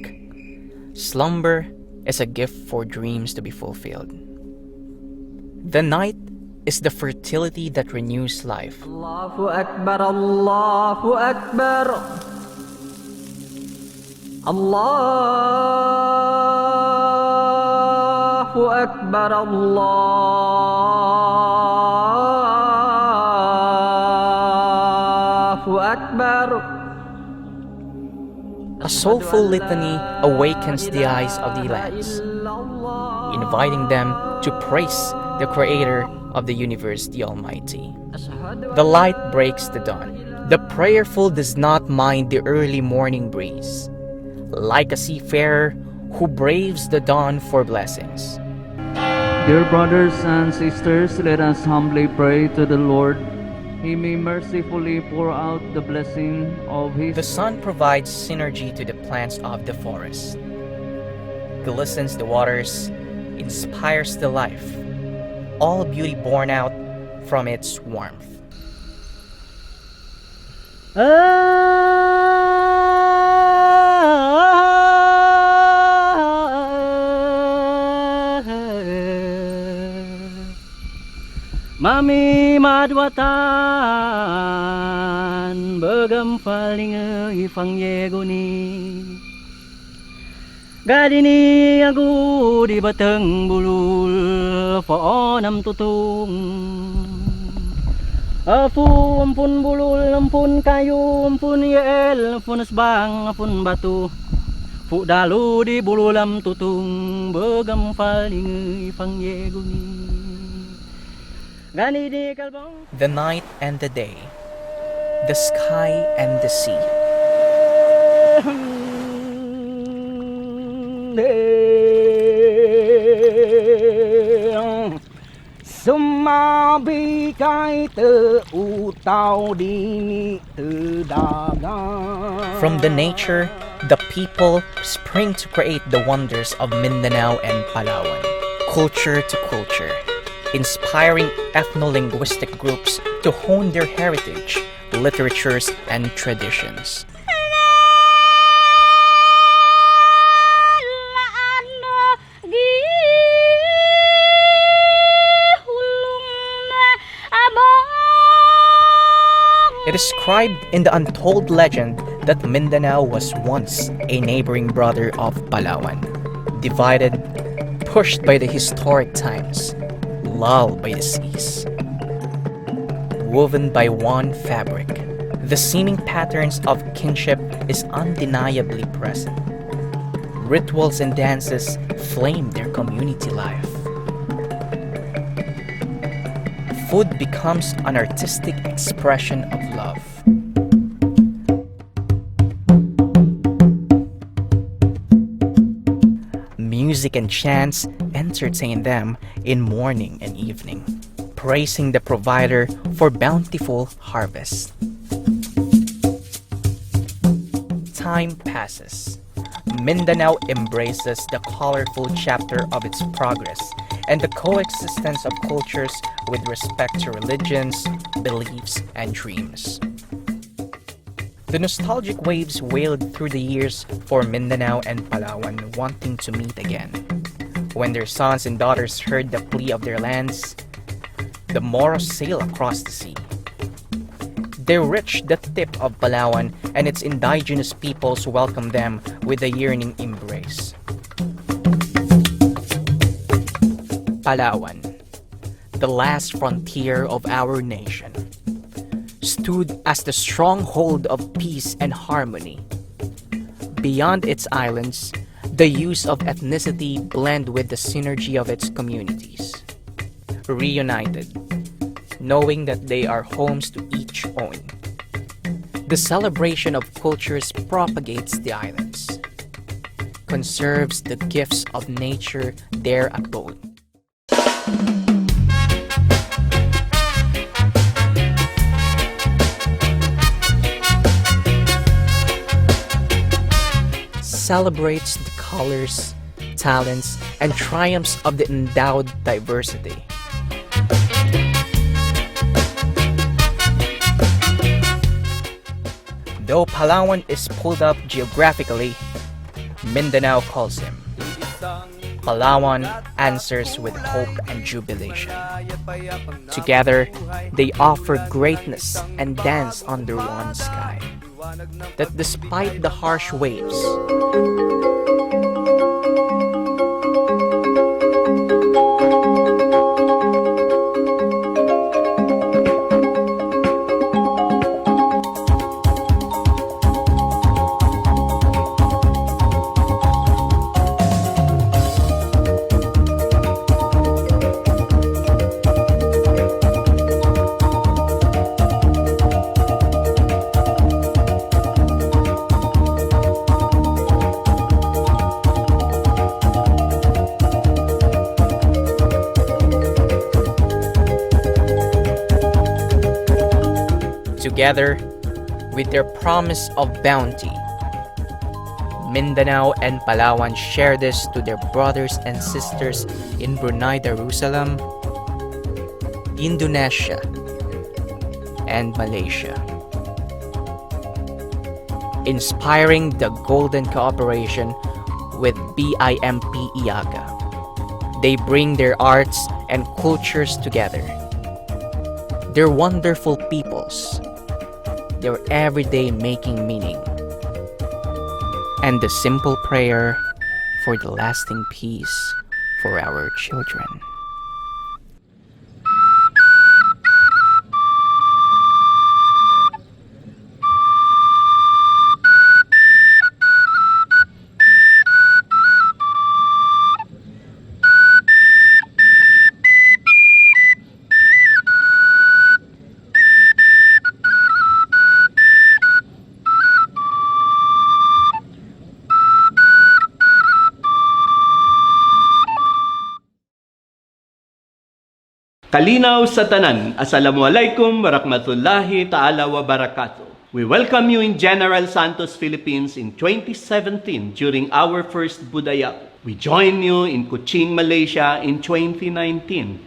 slumber is a gift for dreams to be fulfilled. The night is the fertility that renews life. Allahu Akbar, Allahu Akbar. Allahu Akbar, Allahu Akbar. A soulful litany awakens the eyes of the lands, inviting them to praise the Creator of the universe, the Almighty. The light breaks the dawn. The prayerful does not mind the early morning breeze, like a seafarer who braves the dawn for blessings. Dear brothers and sisters, let us humbly pray to the Lord. He may mercifully pour out the blessing of His... The sun provides synergy to the plants of the forest, glistens the waters, inspires the life, all beauty born out from its warmth. Mami madwatan begam paling ifang yegoni Gadini aku di batang bulul Fa'onam tutung Ampun bulul, ampun kayu, ampun yel, ampun sebang, ampun batu Fu dalu di bululam tutung Begam faling ipang yeguni Gani di kalbong The night and the day, the sky and the sea. Sumabi kay te utaw dini te dagat. From the nature, the people spring to create the wonders of Mindanao and Palawan, culture to culture, inspiring ethno-linguistic groups to hone their heritage, literatures, and traditions. It is described in the untold legend that Mindanao was once a neighboring brother of Palawan, divided, pushed by the historic times, lulled by the seas. Woven by one fabric, the seeming patterns of kinship is undeniably present. Rituals and dances flame their community life. Food becomes an artistic expression of love. Music and chants entertain them in morning and evening, praising the provider for bountiful harvest. Time passes. Mindanao embraces the colorful chapter of its progress and the coexistence of cultures with respect to religions, beliefs, and dreams. The nostalgic waves wailed through the years for Mindanao and Palawan wanting to meet again. When their sons and daughters heard the plea of their lands, the Moros sailed across the sea. They reached the tip of Palawan, and its indigenous peoples welcomed them with a yearning embrace. Palawan, the last frontier of our nation, stood as the stronghold of peace and harmony. Beyond its islands, the use of ethnicity blend with the synergy of its communities. Reunited, knowing that they are homes to each own. The celebration of cultures propagates the islands, conserves the gifts of nature there abode. Celebrates the colors, talents, and triumphs of the endowed diversity. Though Palawan is pulled up geographically, Mindanao calls him. Palawan answers with hope and jubilation. Together, they offer greatness and dance under one sky. That despite the harsh waves, together with their promise of bounty, Mindanao and Palawan share this to their brothers and sisters in Brunei Darussalam, Indonesia, and Malaysia. Inspiring the golden cooperation with BIMP-EAGA. They bring their arts and cultures together. They're wonderful peoples. Their everyday making meaning. And the simple prayer for the lasting peace for our children. Kalinaw sa tanan, Assalamualaikum warahmatullahi ta'ala wabarakatuh. We welcome you in General Santos, Philippines in 2017 during our first Budaya. We join you in Kuching, Malaysia in 2019.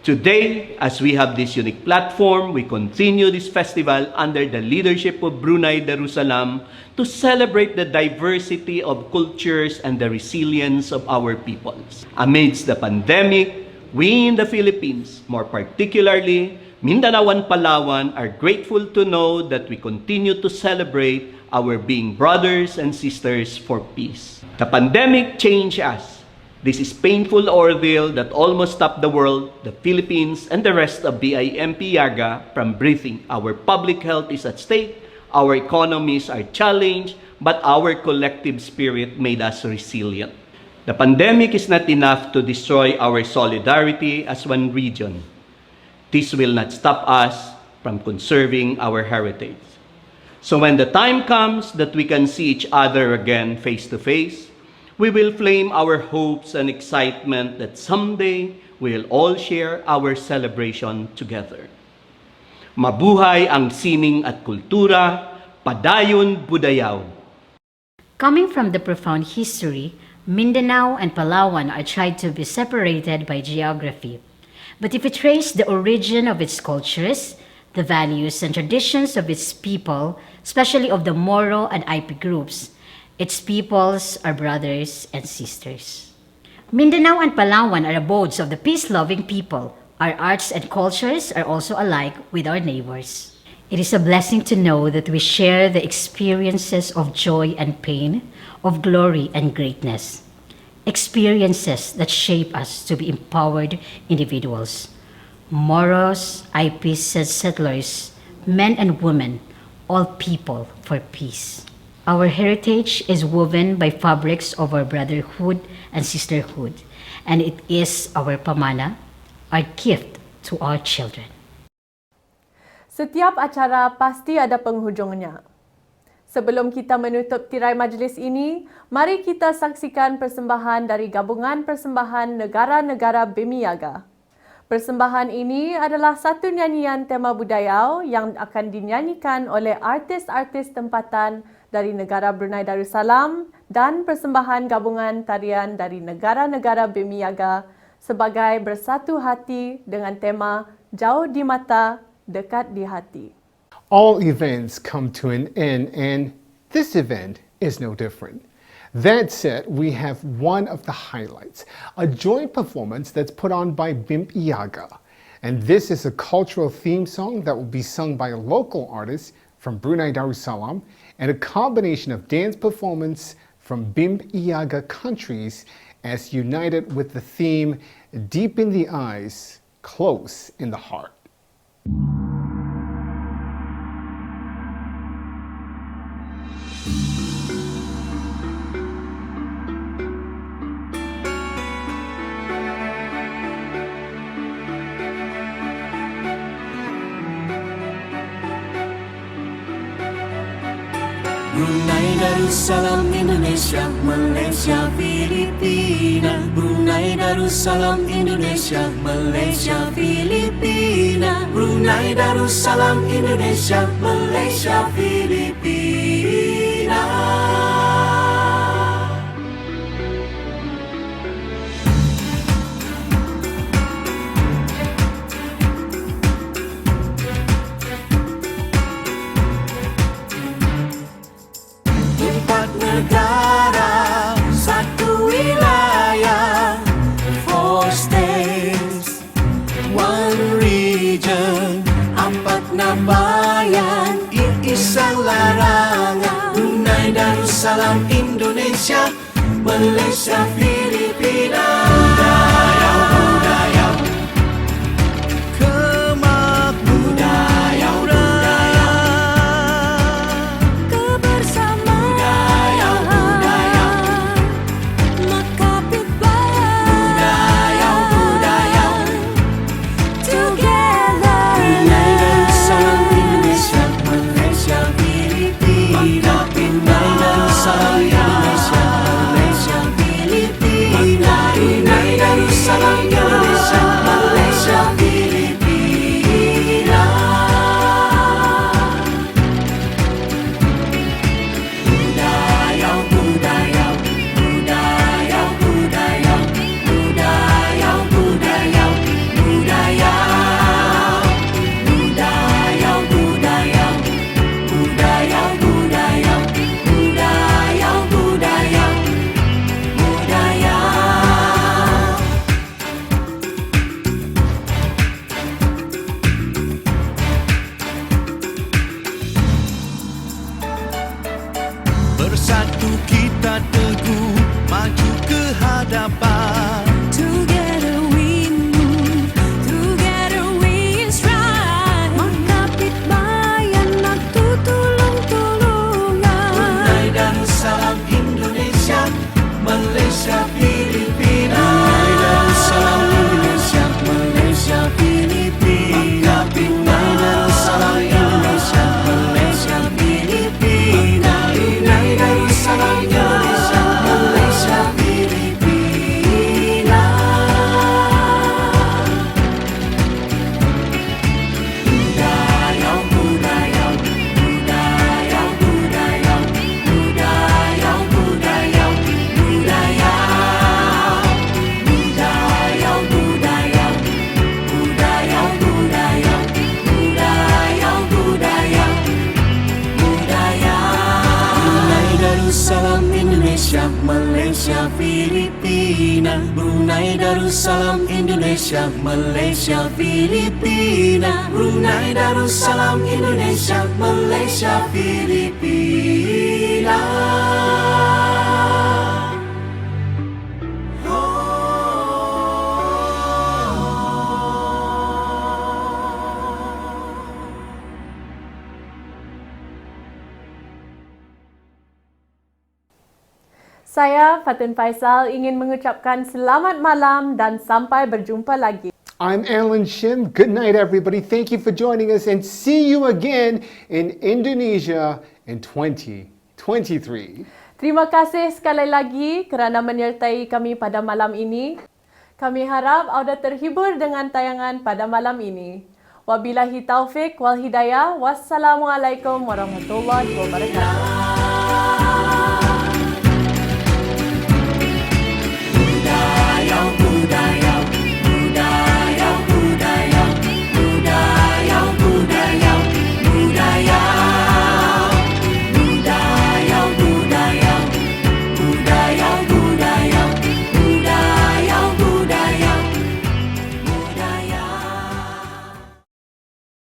Today, as we have this unique platform, we continue this festival under the leadership of Brunei Darussalam to celebrate the diversity of cultures and the resilience of our peoples. Amidst the pandemic, we in the Philippines, more particularly Mindanao and Palawan, are grateful to know that we continue to celebrate our being brothers and sisters for peace. The pandemic changed us. This is painful ordeal that almost stopped the world, the Philippines, and the rest of BIMP-EAGA from breathing. Our public health is at stake, our economies are challenged, but our collective spirit made us resilient. The pandemic is not enough to destroy our solidarity as one region. This will not stop us from conserving our heritage. So when the time comes that we can see each other again face to face, we will flame our hopes and excitement that someday we will all share our celebration together. Mabuhay ang sining at kultura, padayon budayaw. Coming from the profound history, Mindanao and Palawan are tried to be separated by geography. But if we trace the origin of its cultures, the values and traditions of its people, especially of the Moro and IP groups, its peoples are brothers and sisters. Mindanao and Palawan are abodes of the peace-loving people. Our arts and cultures are also alike with our neighbors. It is a blessing to know that we share the experiences of joy and pain, of glory and greatness. Experiences that shape us to be empowered individuals. Moros, IPs and settlers, men and women, all people for peace. Our heritage is woven by fabrics of our brotherhood and sisterhood, and it is our pamana, our gift to our children. Setiap acara pasti ada penghujungnya. Sebelum kita menutup tirai majlis ini, mari kita saksikan persembahan dari Gabungan Persembahan Negara-Negara BIMP-EAGA. Persembahan ini adalah satu nyanyian tema Budaya yang akan dinyanyikan oleh artis-artis tempatan dari negara Brunei Darussalam dan persembahan gabungan tarian dari negara-negara BIMP-EAGA sebagai bersatu hati dengan tema Jauh di Mata, Dekat di Hati. All events come to an end, and this event is no different. That said, we have one of the highlights, a joint performance that's put on by BIMP-EAGA. And this is a cultural theme song that will be sung by a local artist from Brunei Darussalam and a combination of dance performance from BIMP-EAGA countries as united with the theme Deep in the Eyes, Close in the Heart. Brunei Darussalam Indonesia, Malaysia, Filipina. Brunei Darussalam Indonesia, Malaysia, Filipina. Brunei Darussalam Indonesia, Malaysia, Filipina. Negara, satu wilayah, 4 states, 1 region, 4 nabayan, iisang larangan. Malaysia, Filipina. Budayaw, budayaw. Kemakmuran budaya. Kebersamaan budaya, budaya. Makapit bayan budaya, budaya. Together Brunei Darussalam, Indonesia, Malaysia, Filipina. Makapit Darussalam, Indonesia, Malaysia, Filipina. Brunei Darussalam, Indonesia, Malaysia, Filipina. Budayaw, budayaw, budayaw, budayaw, budayaw, budayaw, budayaw. Budayaw, budayaw, budayaw, budayaw, budayaw, budayaw, budayaw. Bersatu kita teguh maju ke hadapan. Together we move, together we strive. Makapit bayan nak tulung-tulungan. Brunei Darussalam, Indonesia, Malaysia, Filipina. Brunei Darussalam, Indonesia, Malaysia, Filipina. Brunei Darussalam, Indonesia, Malaysia, Filipina. Brunei Darussalam, Indonesia, Malaysia, Filipina. Budayaw, budayaw, budayaw, budayaw, budayaw, budayaw, budayaw. Budayaw, budayaw, budayaw, budayaw, budayaw, budayaw, budayaw. Brunei Darussalam, Indonesia, Malaysia, Filipina. Brunei Darussalam, Indonesia, Malaysia, Filipina. Brunei Darussalam, Indonesia, Malaysia, Filipina. Saya, Fatin Faisal, ingin mengucapkan selamat malam dan sampai berjumpa lagi. I'm Alan Shim. Good night, everybody. Thank you for joining us and see you again in Indonesia in 2023. Terima kasih sekali lagi kerana menyertai kami pada malam ini. Kami harap anda terhibur dengan tayangan pada malam ini. Wabillahi taufik wal hidayah. Wassalamualaikum warahmatullahi wabarakatuh.